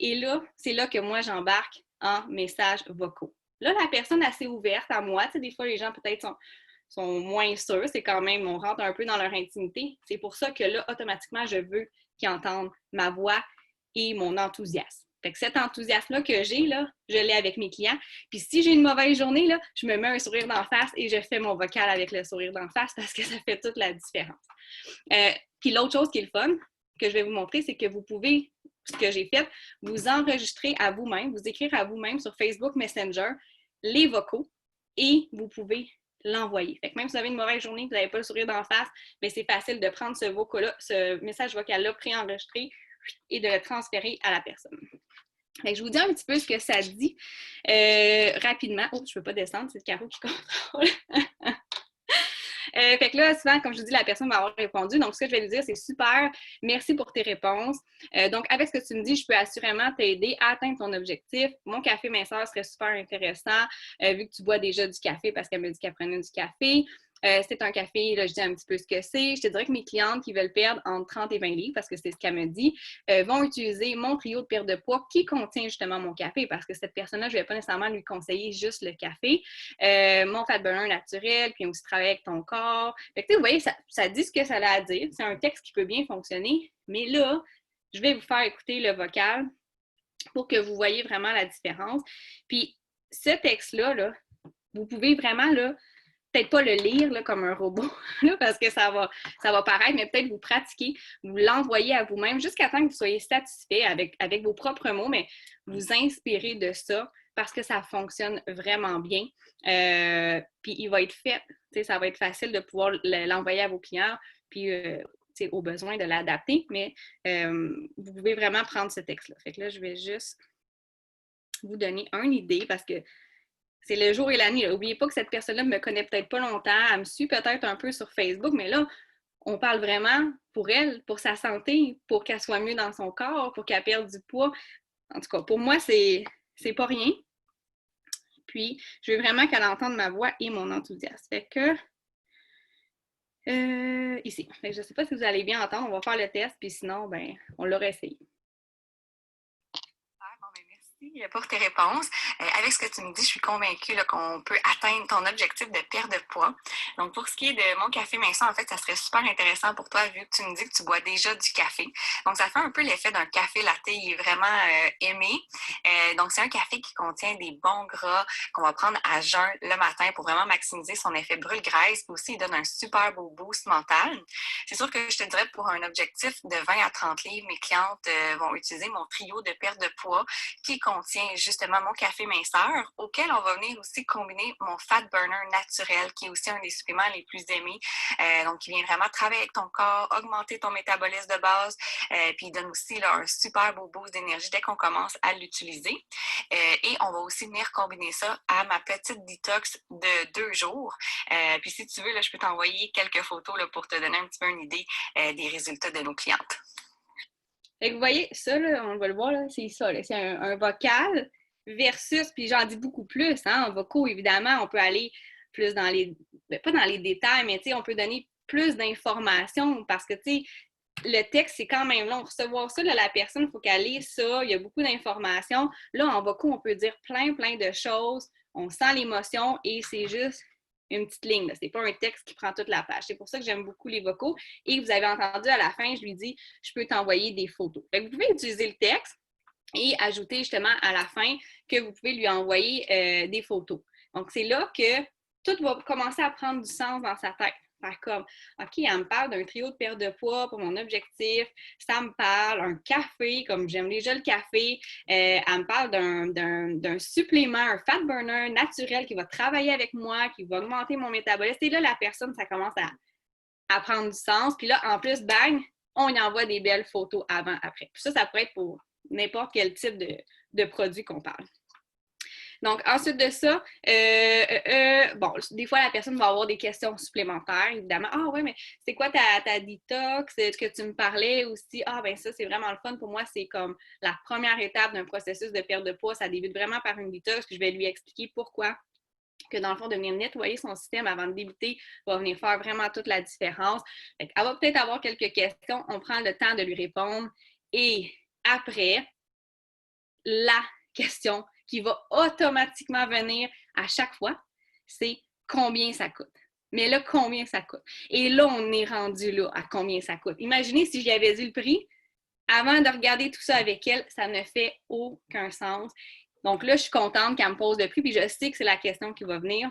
Et là, c'est là que moi, j'embarque en messages vocaux. Là, la personne est assez ouverte à moi. Tu sais, des fois, les gens peut-être sont moins sûrs. C'est quand même, on rentre un peu dans leur intimité. C'est pour ça que là, automatiquement, je veux qu'ils entendent ma voix et mon enthousiasme. Fait que cet enthousiasme-là que j'ai, là, je l'ai avec mes clients. Puis si j'ai une mauvaise journée, là, je me mets un sourire d'en face et je fais mon vocal avec le sourire d'en face parce que ça fait toute la différence. Puis l'autre chose qui est le fun, que je vais vous montrer, c'est que vous pouvez, ce que j'ai fait, vous enregistrer à vous-même, vous écrire à vous-même sur Facebook Messenger les vocaux et vous pouvez l'envoyer. Fait que même si vous avez une mauvaise journée, vous n'avez pas le sourire d'en face, mais c'est facile de prendre ce message vocal-là préenregistré et de le transférer à la personne. Fait que je vous dis un petit peu ce que ça dit rapidement. Oh, je ne peux pas descendre, c'est le Caro qui contrôle. Fait que là, souvent, comme je vous dis, la personne va avoir répondu. Donc, ce que je vais lui dire, c'est super, merci pour tes réponses. Donc, avec ce que tu me dis, je peux assurément t'aider à atteindre ton objectif. Mon café minceur serait super intéressant, vu que tu bois déjà du café parce qu'elle me dit qu'elle prenait du café. C'est un café, là, je dis un petit peu ce que c'est. Je te dirais que mes clientes qui veulent perdre entre 30 et 20 livres, parce que c'est ce qu'elle me dit, vont utiliser mon trio de perte de poids qui contient justement mon café, parce que cette personne-là, je ne vais pas nécessairement lui conseiller juste le café. Mon fat burner naturel, puis aussi travailler avec ton corps. Fait que, vous voyez, ça dit ce que ça a à dire. C'est un texte qui peut bien fonctionner, mais là, je vais vous faire écouter le vocal pour que vous voyez vraiment la différence. Puis, ce texte-là, là, vous pouvez vraiment, là, peut-être pas le lire là, comme un robot, là, parce que ça va paraître, mais peut-être vous pratiquer, vous l'envoyer à vous-même jusqu'à temps que vous soyez satisfait avec vos propres mots, mais vous inspirez de ça parce que ça fonctionne vraiment bien. Puis il va être fait, ça va être facile de pouvoir l'envoyer à vos clients, puis au besoin de l'adapter, mais vous pouvez vraiment prendre ce texte-là. Fait que là, je vais juste vous donner une idée parce que c'est le jour et la nuit. N'oubliez pas que cette personne-là ne me connaît peut-être pas longtemps, elle me suit peut-être un peu sur Facebook, mais là, on parle vraiment pour elle, pour sa santé, pour qu'elle soit mieux dans son corps, pour qu'elle perde du poids. En tout cas, pour moi, c'est pas rien. Puis, je veux vraiment qu'elle entende ma voix et mon enthousiasme. Fait que, ici. Fait que je ne sais pas si vous allez bien entendre, on va faire le test, puis sinon, ben, on l'aura essayé. Merci pour tes réponses. Avec ce que tu me dis, je suis convaincue qu'on peut atteindre ton objectif de perte de poids. Donc, pour ce qui est de mon café minceur, en fait, ça serait super intéressant pour toi vu que tu me dis que tu bois déjà du café. Donc, ça fait un peu l'effet d'un café latte. Il est vraiment aimé. Donc, c'est un café qui contient des bons gras qu'on va prendre à jeun le matin pour vraiment maximiser son effet brûle-graisse. Puis aussi, il donne un super beau boost mental. C'est sûr que je te dirais pour un objectif de 20 à 30 livres, mes clientes vont utiliser mon trio de perte de poids qui contient justement mon café minceur, auquel on va venir aussi combiner mon fat burner naturel, qui est aussi un des suppléments les plus aimés. Donc, qui vient vraiment travailler avec ton corps, augmenter ton métabolisme de base, puis il donne aussi là, un super beau boost d'énergie dès qu'on commence à l'utiliser. Et on va aussi venir combiner ça à ma petite détox de 2 jours. Puis si tu veux, là, je peux t'envoyer quelques photos là, pour te donner un petit peu une idée des résultats de nos clientes. Fait que vous voyez, ça, là, on va le voir, là, c'est ça. Là, c'est un vocal versus, puis j'en dis beaucoup plus, hein, en vocaux, évidemment, on peut aller plus dans les, pas dans les détails, mais on peut donner plus d'informations parce que, tu sais, le texte, c'est quand même long. Recevoir ça, là, la personne, il faut qu'elle lise ça, il y a beaucoup d'informations. Là, en vocaux, on peut dire plein de choses, on sent l'émotion et c'est juste une petite ligne. Ce n'est pas un texte qui prend toute la page. C'est pour ça que j'aime beaucoup les vocaux. Et vous avez entendu à la fin, je lui dis, je peux t'envoyer des photos. Fait que vous pouvez utiliser le texte et ajouter justement à la fin que vous pouvez lui envoyer des photos. Donc, c'est là que tout va commencer à prendre du sens dans sa tête. Faire comme, OK, elle me parle d'un trio de perte de poids pour mon objectif, ça me parle, un café, comme j'aime déjà le café, elle me parle d'un supplément, un fat burner naturel qui va travailler avec moi, qui va augmenter mon métabolisme. Et là, la personne, ça commence à prendre du sens. Puis là, en plus, bang, on y envoie des belles photos avant, après. Puis ça pourrait être pour n'importe quel type de produit qu'on parle. Donc, ensuite de ça, bon, des fois, la personne va avoir des questions supplémentaires, évidemment. Ah ouais, mais c'est quoi ta détox? Est-ce que tu me parlais aussi? Ah ben ça, c'est vraiment le fun. Pour moi, c'est comme la première étape d'un processus de perte de poids. Ça débute vraiment par une détox. Je vais lui expliquer pourquoi. Que dans le fond, de venir nettoyer son système avant de débuter va venir faire vraiment toute la différence. Elle va peut-être avoir quelques questions. On prend le temps de lui répondre. Et après, la question qui va automatiquement venir à chaque fois, c'est combien ça coûte. Mais là, combien ça coûte? Et là, on est rendu là à combien ça coûte. Imaginez si j'y avais dit le prix, avant de regarder tout ça avec elle, ça ne fait aucun sens. Donc là, je suis contente qu'elle me pose le prix, puis je sais que c'est la question qui va venir.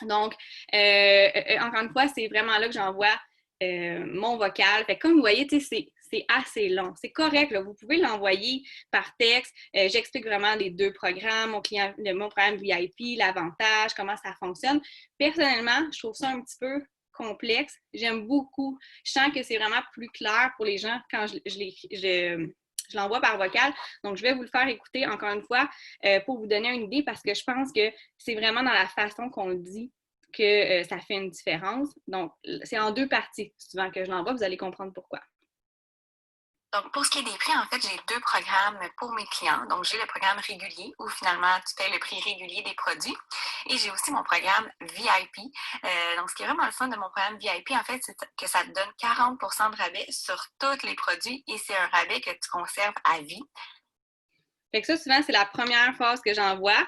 Donc, encore une fois, c'est vraiment là que j'envoie mon vocal. Fait que comme vous voyez, c'est assez long. C'est correct, là. Vous pouvez l'envoyer par texte. J'explique vraiment les 2 programmes, mon programme VIP, l'avantage, comment ça fonctionne. Personnellement, je trouve ça un petit peu complexe. J'aime beaucoup. Je sens que c'est vraiment plus clair pour les gens quand je l'envoie par vocal. Donc, je vais vous le faire écouter encore une fois pour vous donner une idée parce que je pense que c'est vraiment dans la façon qu'on le dit que ça fait une différence. Donc, c'est en 2 parties, souvent que je l'envoie, vous allez comprendre pourquoi. Donc, pour ce qui est des prix, en fait, j'ai 2 programmes pour mes clients. Donc, j'ai le programme régulier où finalement, tu payes le prix régulier des produits. Et j'ai aussi mon programme VIP. Donc, ce qui est vraiment le fun de mon programme VIP, en fait, c'est que ça te donne 40% de rabais sur tous les produits et c'est un rabais que tu conserves à vie. Fait que ça, souvent, c'est la première phrase que j'envoie.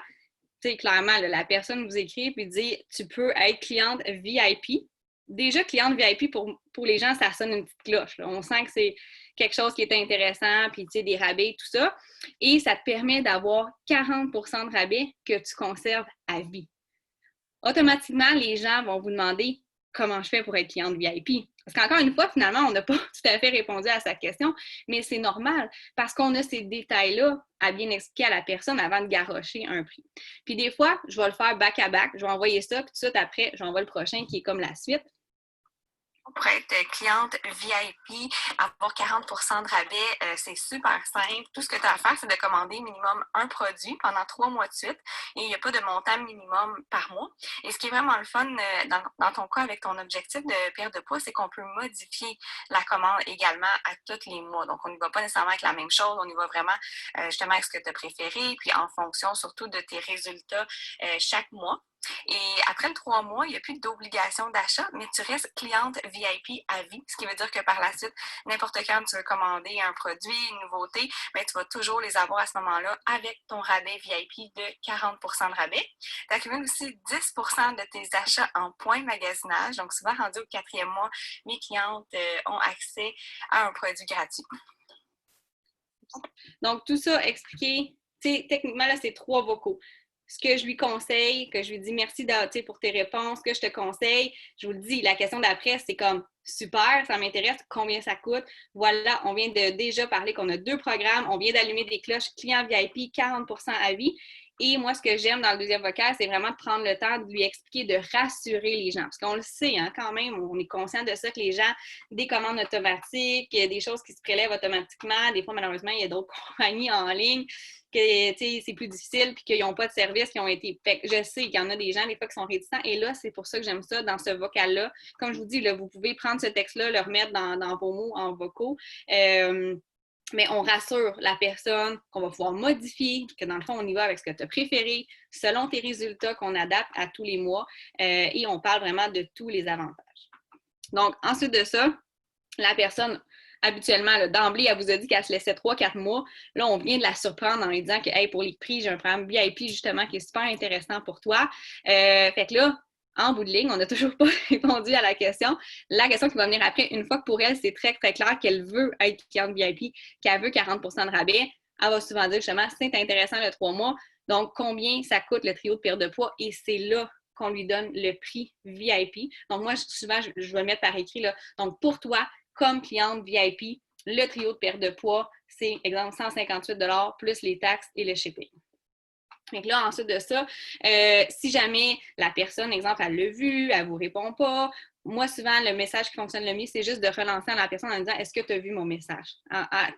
Tu sais, clairement, là, la personne vous écrit et dit « Tu peux être cliente VIP ». Déjà, cliente VIP, pour les gens, ça sonne une petite cloche. Là. On sent que c'est quelque chose qui est intéressant, puis tu sais, des rabais, tout ça. Et ça te permet d'avoir 40% de rabais que tu conserves à vie. Automatiquement, les gens vont vous demander comment je fais pour être cliente VIP. Parce qu'encore une fois, finalement, on n'a pas tout à fait répondu à sa question, mais c'est normal parce qu'on a ces détails-là à bien expliquer à la personne avant de garrocher un prix. Puis des fois, je vais le faire back-à-back, je vais envoyer ça, puis tout de suite après, j'envoie le prochain qui est comme la suite. Pour être cliente VIP, avoir 40% de rabais, c'est super simple. Tout ce que tu as à faire, c'est de commander minimum un produit pendant 3 mois de suite et il n'y a pas de montant minimum par mois. Et ce qui est vraiment le fun dans ton cas avec ton objectif de perte de poids, c'est qu'on peut modifier la commande également à tous les mois. Donc, on n'y va pas nécessairement avec la même chose, on y va vraiment justement avec ce que tu as préféré, puis en fonction surtout de tes résultats chaque mois. Et après le 3 mois, il n'y a plus d'obligation d'achat, mais tu restes cliente VIP à vie, ce qui veut dire que par la suite, n'importe quand tu veux commander un produit, une nouveauté, bien, tu vas toujours les avoir à ce moment-là avec ton rabais VIP de 40% de rabais. Tu accumules aussi 10% de tes achats en points magasinage. Donc, souvent, rendu au 4e mois, mes clientes ont accès à un produit gratuit. Donc, tout ça expliqué, techniquement, là, c'est 3 vocaux. Ce que je lui conseille, que je lui dis merci pour tes réponses, que je te conseille, je vous le dis, la question d'après, c'est comme super, ça m'intéresse, combien ça coûte. Voilà, on vient de déjà parler qu'on a 2 programmes, on vient d'allumer des cloches client VIP, 40% à vie. Et moi, ce que j'aime dans le deuxième vocal, c'est vraiment de prendre le temps de lui expliquer, de rassurer les gens. Parce qu'on le sait, hein, quand même, on est conscient de ça, que les gens, des commandes automatiques, des choses qui se prélèvent automatiquement. Des fois, malheureusement, il y a d'autres compagnies en ligne que c'est plus difficile puis qu'ils n'ont pas de services qui ont été... Fait que je sais qu'il y en a des gens, des fois, qui sont réticents. Et là, c'est pour ça que j'aime ça dans ce vocal-là. Comme je vous dis, là, vous pouvez prendre ce texte-là, le remettre dans vos mots en vocaux. Mais on rassure la personne qu'on va pouvoir modifier, que dans le fond, on y va avec ce que tu as préféré, selon tes résultats qu'on adapte à tous les mois. Et on parle vraiment de tous les avantages. Donc, ensuite de ça, la personne, habituellement, là, d'emblée, elle vous a dit qu'elle se laissait 3-4 mois. Là, on vient de la surprendre en lui disant que hey, pour les prix, j'ai un programme VIP justement qui est super intéressant pour toi. Fait que là, en bout de ligne, on n'a toujours pas répondu à la question. La question qui va venir après, une fois que pour elle, c'est très, très clair qu'elle veut être cliente VIP, qu'elle veut 40% de rabais, elle va souvent dire justement, c'est intéressant le 3 mois. Donc, combien ça coûte le trio de perte de poids? Et c'est là qu'on lui donne le prix VIP. Donc, moi, souvent, je vais le mettre par écrit. Là. Donc, pour toi, comme cliente VIP, le trio de perte de poids, c'est, exemple, 158 $ plus les taxes et le shipping. Donc là, ensuite de ça, si jamais la personne, exemple, elle l'a vu, elle ne vous répond pas, moi, souvent, le message qui fonctionne le mieux, c'est juste de relancer à la personne en disant « Est-ce que tu as vu mon message? »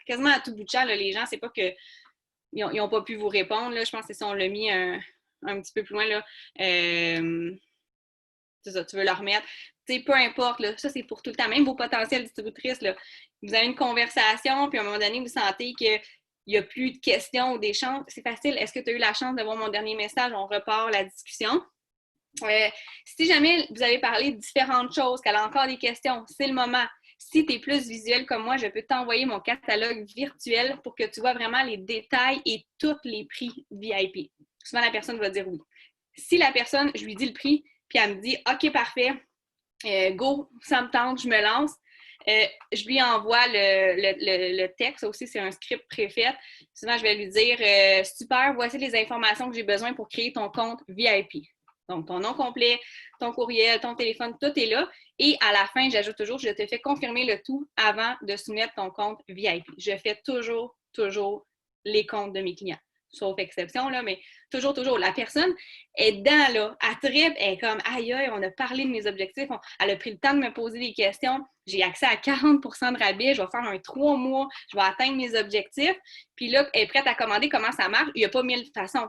Quasiment à tout bout de champ, là, les gens, c'est pas qu'ils n'ont pas pu vous répondre. Là, je pense que si on l'a mis un petit peu plus loin, là, c'est ça, tu veux le remettre. T'sais, peu importe, là, ça, c'est pour tout le temps. Même vos potentielles distributrices, là, vous avez une conversation, puis à un moment donné, vous sentez qu'il n'y a plus de questions ou d'échanges. C'est facile. Est-ce que tu as eu la chance de voir mon dernier message? On repart la discussion. Si jamais vous avez parlé de différentes choses, qu'elle a encore des questions, c'est le moment. Si tu es plus visuel comme moi, je peux t'envoyer mon catalogue virtuel pour que tu vois vraiment les détails et tous les prix VIP. Souvent, la personne va dire oui. Si la personne, je lui dis le prix, puis elle me dit « OK, parfait, go, ça me tente, je me lance », je lui envoie le texte. Aussi, c'est un script préfet. Souvent, je vais lui dire « Super, voici les informations que j'ai besoin pour créer ton compte VIP ». Donc, ton nom complet, ton courriel, ton téléphone, tout est là. Et à la fin, j'ajoute toujours, je te fais confirmer le tout avant de soumettre ton compte VIP. Je fais toujours les comptes de mes clients. Sauf exception, là, mais toujours, la personne est dedans, là, elle tripe, elle est comme, aïe, on a parlé de mes objectifs, elle a pris le temps de me poser des questions, j'ai accès à 40% de rabais, je vais faire un 3 mois, je vais atteindre mes objectifs, puis là, elle est prête à commander comment ça marche, il n'y a pas 1000 façons.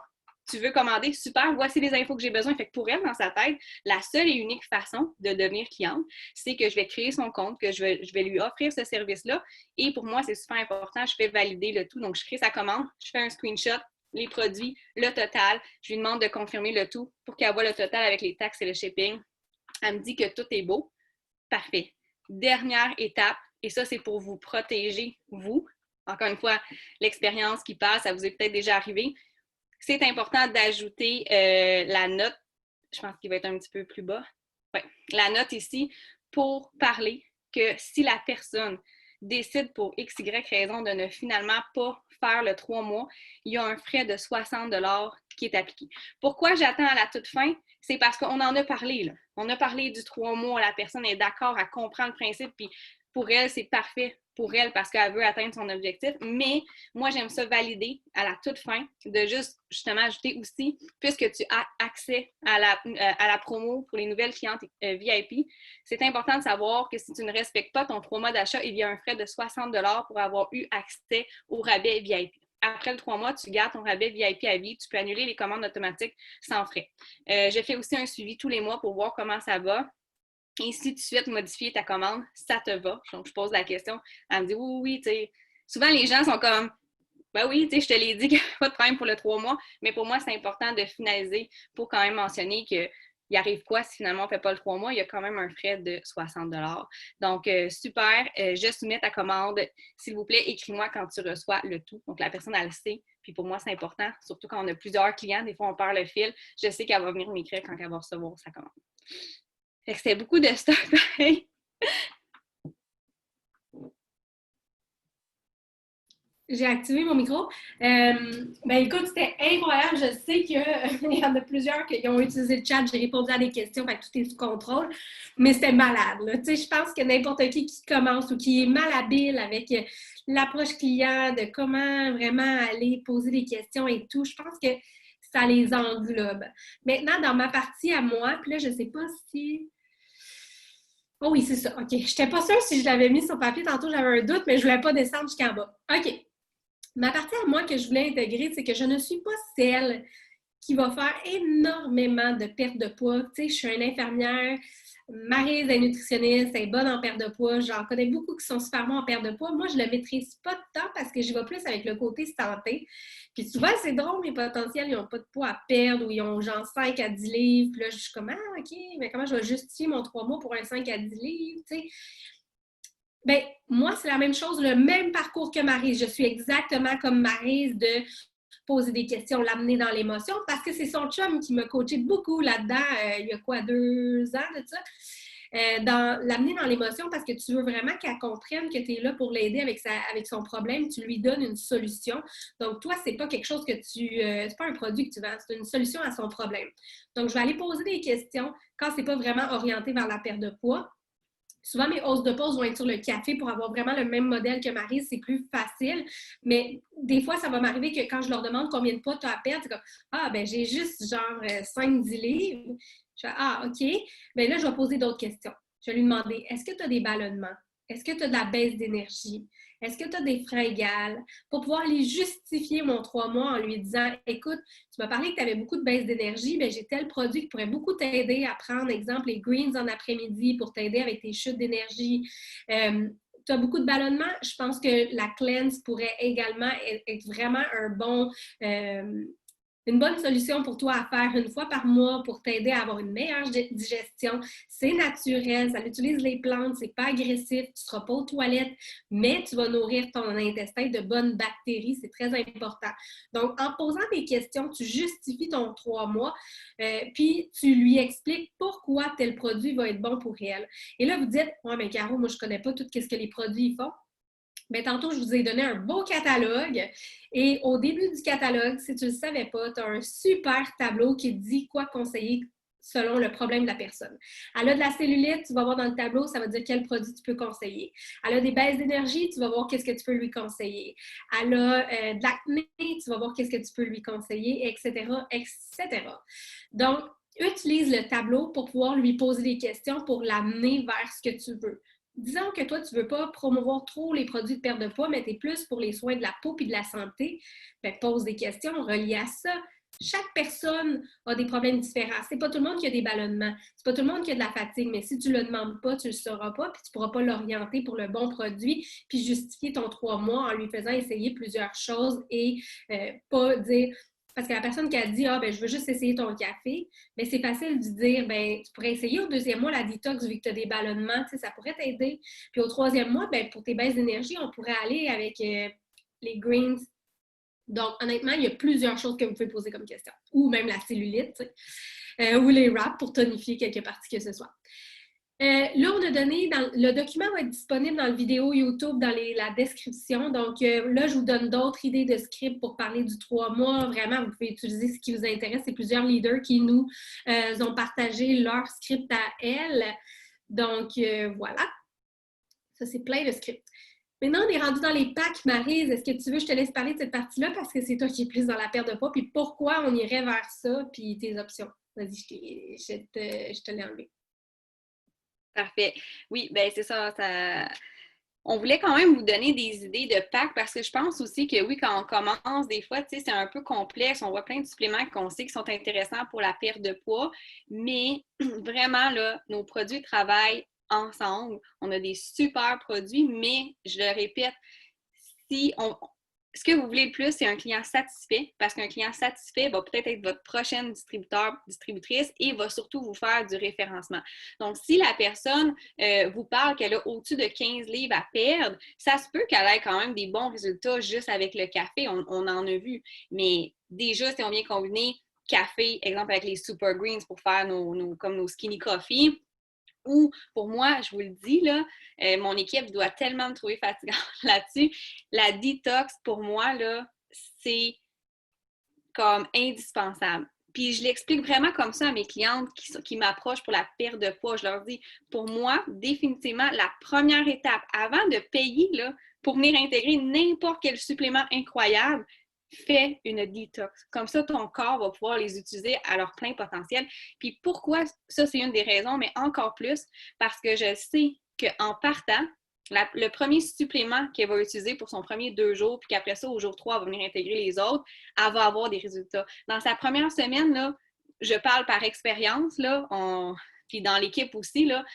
tu veux commander, super, voici les infos que j'ai besoin. Fait que pour elle, dans sa tête, la seule et unique façon de devenir cliente, c'est que je vais créer son compte, que je vais lui offrir ce service-là. Et pour moi, c'est super important, je fais valider le tout. Donc, je crée sa commande, je fais un screenshot, les produits, le total. Je lui demande de confirmer le tout pour qu'elle voit le total avec les taxes et le shipping. Elle me dit que tout est beau. Parfait. Dernière étape, et ça, c'est pour vous protéger, vous. Encore une fois, l'expérience qui passe, ça vous est peut-être déjà arrivé. C'est important d'ajouter la note, je pense qu'il va être un petit peu plus bas. Ouais, la note ici pour parler que si la personne décide pour X, Y raison de ne finalement pas faire le 3 mois, il y a un frais de 60 $ qui est appliqué. Pourquoi j'attends à la toute fin? C'est parce qu'on en a parlé, là. On a parlé du 3 mois, la personne est d'accord, elle comprend le principe, puis pour elle, c'est parfait pour elle parce qu'elle veut atteindre son objectif. Mais moi, j'aime ça valider à la toute fin, de juste justement ajouter aussi, puisque tu as accès à la promo pour les nouvelles clientes VIP, c'est important de savoir que si tu ne respectes pas ton 3 mois d'achat, il y a un frais de 60 $ pour avoir eu accès au rabais VIP. Après le 3 mois, tu gardes ton rabais VIP à vie. Tu peux annuler les commandes automatiques sans frais. Je fais aussi un suivi tous les mois pour voir comment ça va. Et si tu souhaites modifier ta commande, ça te va. Donc, je pose la question. Elle me dit oui, tu sais. Souvent, les gens sont comme, ben oui, tu sais, je te l'ai dit qu'il n'y a pas de problème pour le 3 mois. Mais pour moi, c'est important de finaliser pour quand même mentionner qu'il arrive quoi si finalement on ne fait pas le 3 mois? Il y a quand même un frais de 60 $. Donc, super. Je soumets ta commande. S'il vous plaît, écris-moi quand tu reçois le tout. Donc, la personne, elle le sait. Puis pour moi, c'est important, surtout quand on a plusieurs clients. Des fois, on perd le fil. Je sais qu'elle va venir m'écrire quand elle va recevoir sa commande. Fait que c'était beaucoup de stock, pareil. J'ai activé mon micro. Ben écoute, c'était incroyable. Je sais qu'il y en a plusieurs qui ont utilisé le chat. J'ai répondu à des questions, fait que tout est sous contrôle. Mais c'était malade, là. Tu sais, je pense que n'importe qui commence ou qui est malhabile avec l'approche client, de comment vraiment aller poser des questions et tout, je pense que ça les englobe. Maintenant, dans ma partie à moi, puis là, je ne sais pas si... Oh oui, c'est ça. OK. Je n'étais pas sûre si je l'avais mis sur papier. Tantôt, j'avais un doute, mais je ne voulais pas descendre jusqu'en bas. OK. Ma partie à moi que je voulais intégrer, c'est que je ne suis pas celle qui va faire énormément de perte de poids. Tu sais, je suis une infirmière, Maryse est nutritionniste, elle est bonne en perte de poids. J'en connais beaucoup qui sont super bons en perte de poids. Moi, je ne le maîtrise pas tant parce que j'y vais plus avec le côté santé. Puis souvent, c'est drôle, mes potentiels, ils n'ont pas de poids à perdre ou ils ont genre 5 à 10 livres. Puis là, je suis comme, ah, OK, mais comment je vais justifier mon 3 mois pour un 5 à 10 livres, tu sais? Bien, moi, c'est la même chose, le même parcours que Maryse. Je suis exactement comme Maryse de poser des questions, l'amener dans l'émotion, parce que c'est son chum qui m'a coaché beaucoup là-dedans, il y a quoi, 2 ans de ça, dans l'amener dans l'émotion parce que tu veux vraiment qu'elle comprenne que tu es là pour l'aider avec son problème, tu lui donnes une solution. Donc, toi, c'est pas quelque chose que c'est pas un produit que tu vends, c'est une solution à son problème. Donc, je vais aller poser des questions quand c'est pas vraiment orienté vers la perte de poids. Souvent, mes hausses de pause vont être sur le café pour avoir vraiment le même modèle que Maryse. C'est plus facile. Mais des fois, ça va m'arriver que quand je leur demande combien de poids tu as à perdre, c'est comme ah, ben j'ai juste genre 5-10 livres. Je fais ah, OK. Bien là, je vais poser d'autres questions. Je vais lui demander est-ce que tu as des ballonnements? Est-ce que tu as de la baisse d'énergie? Est-ce que tu as des fringales? Pour pouvoir les justifier mon 3 mois en lui disant écoute, tu m'as parlé que tu avais beaucoup de baisse d'énergie, bien, j'ai tel produit qui pourrait beaucoup t'aider à prendre, exemple, les greens en après-midi pour t'aider avec tes chutes d'énergie. Tu as beaucoup de ballonnements. Je pense que la cleanse pourrait également être vraiment une bonne solution pour toi à faire une fois par mois pour t'aider à avoir une meilleure digestion. C'est naturel, ça utilise les plantes, c'est pas agressif, tu ne seras pas aux toilettes, mais tu vas nourrir ton intestin de bonnes bactéries, c'est très important. Donc, en posant des questions, tu justifies ton 3 mois, puis tu lui expliques pourquoi tel produit va être bon pour elle. Et là, vous dites, ouais, mais Caro, moi, je ne connais pas tout ce que les produits font. Bien, tantôt, je vous ai donné un beau catalogue et au début du catalogue, si tu ne le savais pas, tu as un super tableau qui dit quoi conseiller selon le problème de la personne. Elle a de la cellulite, tu vas voir dans le tableau, ça va dire quel produit tu peux conseiller. Elle a des baisses d'énergie, tu vas voir qu'est-ce que tu peux lui conseiller. Elle a de l'acné, tu vas voir qu'est-ce que tu peux lui conseiller, etc., etc. Donc, utilise le tableau pour pouvoir lui poser des questions pour l'amener vers ce que tu veux. Disons que toi, tu ne veux pas promouvoir trop les produits de perte de poids, mais tu es plus pour les soins de la peau et de la santé. Bien, pose des questions reliées à ça. chaque personne a des problèmes différents. C'est pas tout le monde qui a des ballonnements. C'est pas tout le monde qui a de la fatigue, mais si tu le demandes pas, tu le sauras pas, puis tu pourras pas l'orienter pour le bon produit, puis justifier ton 3 mois en lui faisant essayer plusieurs choses et pas dire... Parce que la personne qui a dit « Ah, ben je veux juste essayer ton café », bien, c'est facile de dire « Ben tu pourrais essayer au 2e mois la détox vu que tu as des ballonnements, tu sais, ça pourrait t'aider. » Puis au 3e mois, ben pour tes baisses d'énergie, on pourrait aller avec les greens. Donc, honnêtement, il y a plusieurs choses que vous pouvez poser comme question. Ou même la cellulite, ou les wraps pour tonifier quelque partie que ce soit. Là, on a donné, le document va être disponible dans la vidéo YouTube, dans la description. Donc, là, je vous donne d'autres idées de script pour parler du 3 mois. Vraiment, vous pouvez utiliser ce qui vous intéresse. C'est plusieurs leaders qui nous ont partagé leur script à elles. Donc, voilà. Ça, c'est plein de scripts. Maintenant, on est rendu dans les packs, Maryse. Est-ce que tu veux que je te laisse parler de cette partie-là parce que c'est toi qui es prise dans la perte de poids, puis pourquoi on irait vers ça, puis tes options? Vas-y, je te l'ai enlevé. Parfait. Oui, bien, c'est ça. On voulait quand même vous donner des idées de packs parce que je pense aussi que oui, quand on commence, des fois, tu sais, c'est un peu complexe. On voit plein de suppléments qu'on sait qui sont intéressants pour la perte de poids, mais vraiment, là, nos produits travaillent ensemble. On a des super produits, mais je le répète, ce que vous voulez le plus, c'est un client satisfait, parce qu'un client satisfait va peut-être être votre prochaine distributrice et va surtout vous faire du référencement. Donc, si la personne vous parle qu'elle a au-dessus de 15 livres à perdre, ça se peut qu'elle ait quand même des bons résultats juste avec le café, on en a vu. Mais déjà, si on vient combiner café, exemple avec les Super Greens pour faire comme nos skinny coffee, ou pour moi, je vous le dis, là, mon équipe doit tellement me trouver fatigante là-dessus. La détox, pour moi, là, c'est comme indispensable. Puis je l'explique vraiment comme ça à mes clientes qui m'approchent pour la perte de poids. Je leur dis, pour moi, définitivement, la première étape, avant de payer là, pour venir intégrer n'importe quel supplément incroyable, fais une détox. Comme ça, ton corps va pouvoir les utiliser à leur plein potentiel. Puis pourquoi? Ça, c'est une des raisons, mais encore plus, parce que je sais qu'en partant, le premier supplément qu'elle va utiliser pour son premier 2 jours, puis qu'après ça, au jour 3, elle va venir intégrer les autres, elle va avoir des résultats. Dans sa première semaine, là, je parle par expérience, là, puis dans l'équipe aussi, là,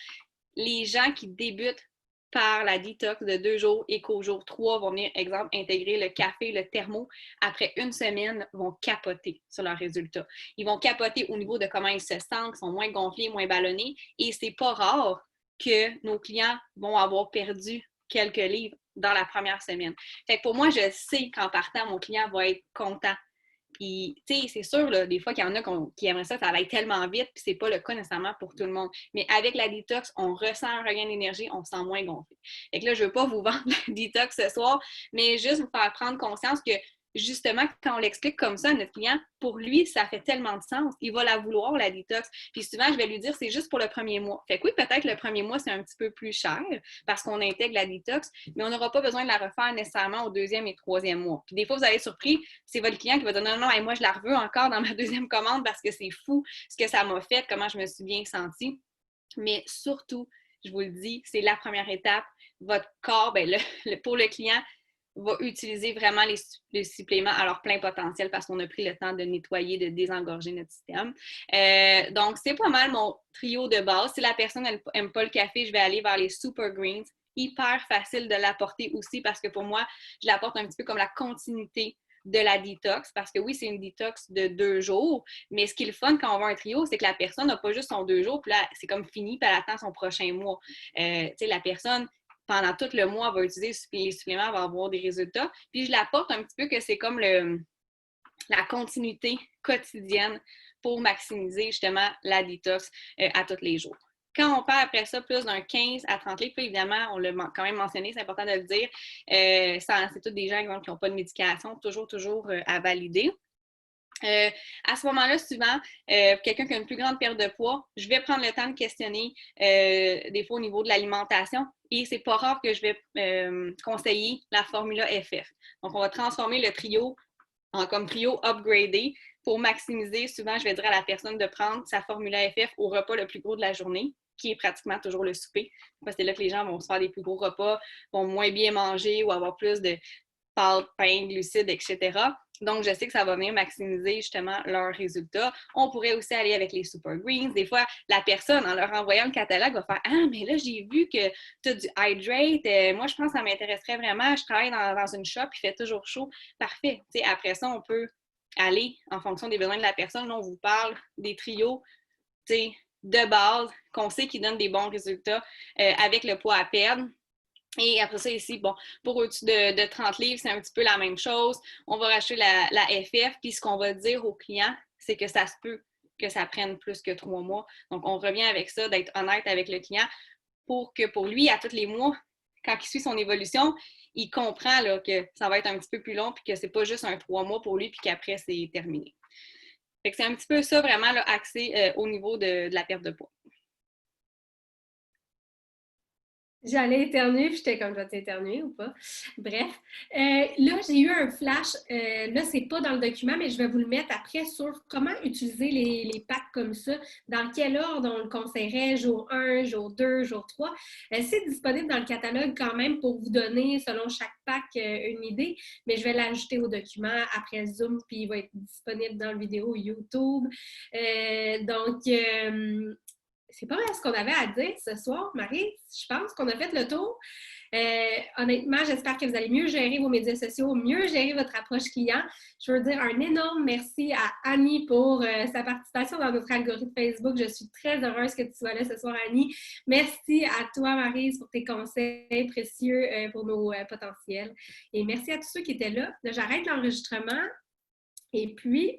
les gens qui débutent par la détox de 2 jours et qu'au jour 3 vont venir, exemple, intégrer le café, le thermo, après une semaine, vont capoter sur leurs résultats. Ils vont capoter au niveau de comment ils se sentent, ils sont moins gonflés, moins ballonnés, et c'est pas rare que nos clients vont avoir perdu quelques livres dans la première semaine. Fait que pour moi, je sais qu'en partant, mon client va être content. Puis, tu sais, c'est sûr, là, des fois qu'il y en a qui aimeraient ça aille tellement vite, puis c'est pas le cas nécessairement pour tout le monde. Mais avec la détox, on ressent un regain d'énergie, on se sent moins gonflé. Fait que là, je veux pas vous vendre la détox ce soir, mais juste vous faire prendre conscience que justement, quand on l'explique comme ça à notre client, pour lui, ça fait tellement de sens. Il va la vouloir, la détox. Puis souvent, je vais lui dire, c'est juste pour le premier mois. Fait que oui, peut-être le premier mois, c'est un petit peu plus cher parce qu'on intègre la détox, mais on n'aura pas besoin de la refaire nécessairement au 2e et 3e mois. Puis des fois, vous allez être surpris, c'est votre client qui va dire, non, moi, je la reveux encore dans ma 2e commande parce que c'est fou ce que ça m'a fait, comment je me suis bien sentie. Mais surtout, je vous le dis, c'est la première étape. Votre corps, pour le client, va utiliser vraiment les suppléments à leur plein potentiel parce qu'on a pris le temps de nettoyer, de désengorger notre système. Donc, c'est pas mal mon trio de base. Si la personne n'aime pas le café, je vais aller vers les Super Greens. Hyper facile de l'apporter aussi parce que pour moi, je l'apporte un petit peu comme la continuité de la détox parce que oui, c'est une détox de 2 jours, mais ce qui est le fun quand on va un trio, c'est que la personne n'a pas juste son 2 jours, puis là, c'est comme fini, puis elle attend son prochain mois. Tu sais, la personne pendant tout le mois, elle va utiliser les suppléments, elle va avoir des résultats. Puis je l'apporte un petit peu que c'est comme la continuité quotidienne pour maximiser justement la détox à tous les jours. Quand on perd après ça plus d'un 15 à 30 livres, puis évidemment, on l'a quand même mentionné, c'est important de le dire, c'est tous des gens exemple, qui n'ont pas de médication, toujours à valider. À ce moment-là, souvent, quelqu'un qui a une plus grande perte de poids, je vais prendre le temps de questionner des fois au niveau de l'alimentation et c'est pas rare que je vais conseiller la formula FF. Donc, on va transformer le trio comme trio upgradé pour maximiser. Souvent, je vais dire à la personne de prendre sa formula FF au repas le plus gros de la journée, qui est pratiquement toujours le souper. Parce que c'est là que les gens vont se faire des plus gros repas, vont moins bien manger ou avoir plus de pâtes, pain, glucides, etc. Donc, je sais que ça va venir maximiser justement leurs résultats. On pourrait aussi aller avec les Super Greens. Des fois, la personne, en leur envoyant le catalogue, va faire « Ah, mais là, j'ai vu que tu as du Hydrate. Moi, je pense que ça m'intéresserait vraiment. Je travaille dans une shop, il fait toujours chaud. » Parfait. T'sais, après ça, on peut aller en fonction des besoins de la personne. Là, on vous parle des trios de base qu'on sait qu'ils donnent des bons résultats avec le poids à perdre. Et après ça, ici, bon, pour au-dessus de 30 livres, c'est un petit peu la même chose. On va racheter la FF, puis ce qu'on va dire aux clients, c'est que ça se peut que ça prenne plus que 3 mois. Donc, on revient avec ça, d'être honnête avec le client pour que pour lui, à tous les mois, quand il suit son évolution, il comprend là, que ça va être un petit peu plus long, puis que c'est pas juste un 3 mois pour lui, puis qu'après, c'est terminé. Fait que c'est un petit peu ça, vraiment, là, axé au niveau de la perte de poids. J'allais éternuer, puis j'étais comme, je vais éternuer ou pas? Bref. Là, j'ai eu un flash. Là, c'est pas dans le document, mais je vais vous le mettre après sur comment utiliser les packs comme ça. Dans quel ordre on le conseillerait, jour 1, jour 2, jour 3. C'est disponible dans le catalogue quand même pour vous donner, selon chaque pack, une idée, mais je vais l'ajouter au document après Zoom, puis il va être disponible dans la vidéo YouTube. C'est pas mal ce qu'on avait à dire ce soir, Marie. Je pense qu'on a fait le tour. Honnêtement, j'espère que vous allez mieux gérer vos médias sociaux, mieux gérer votre approche client. Je veux dire un énorme merci à Annie pour sa participation dans notre algorithme Facebook. Je suis très heureuse que tu sois là ce soir, Annie. Merci à toi, Maryse, pour tes conseils précieux pour nos potentiels. Et merci à tous ceux qui étaient là. Là, j'arrête l'enregistrement. Et puis,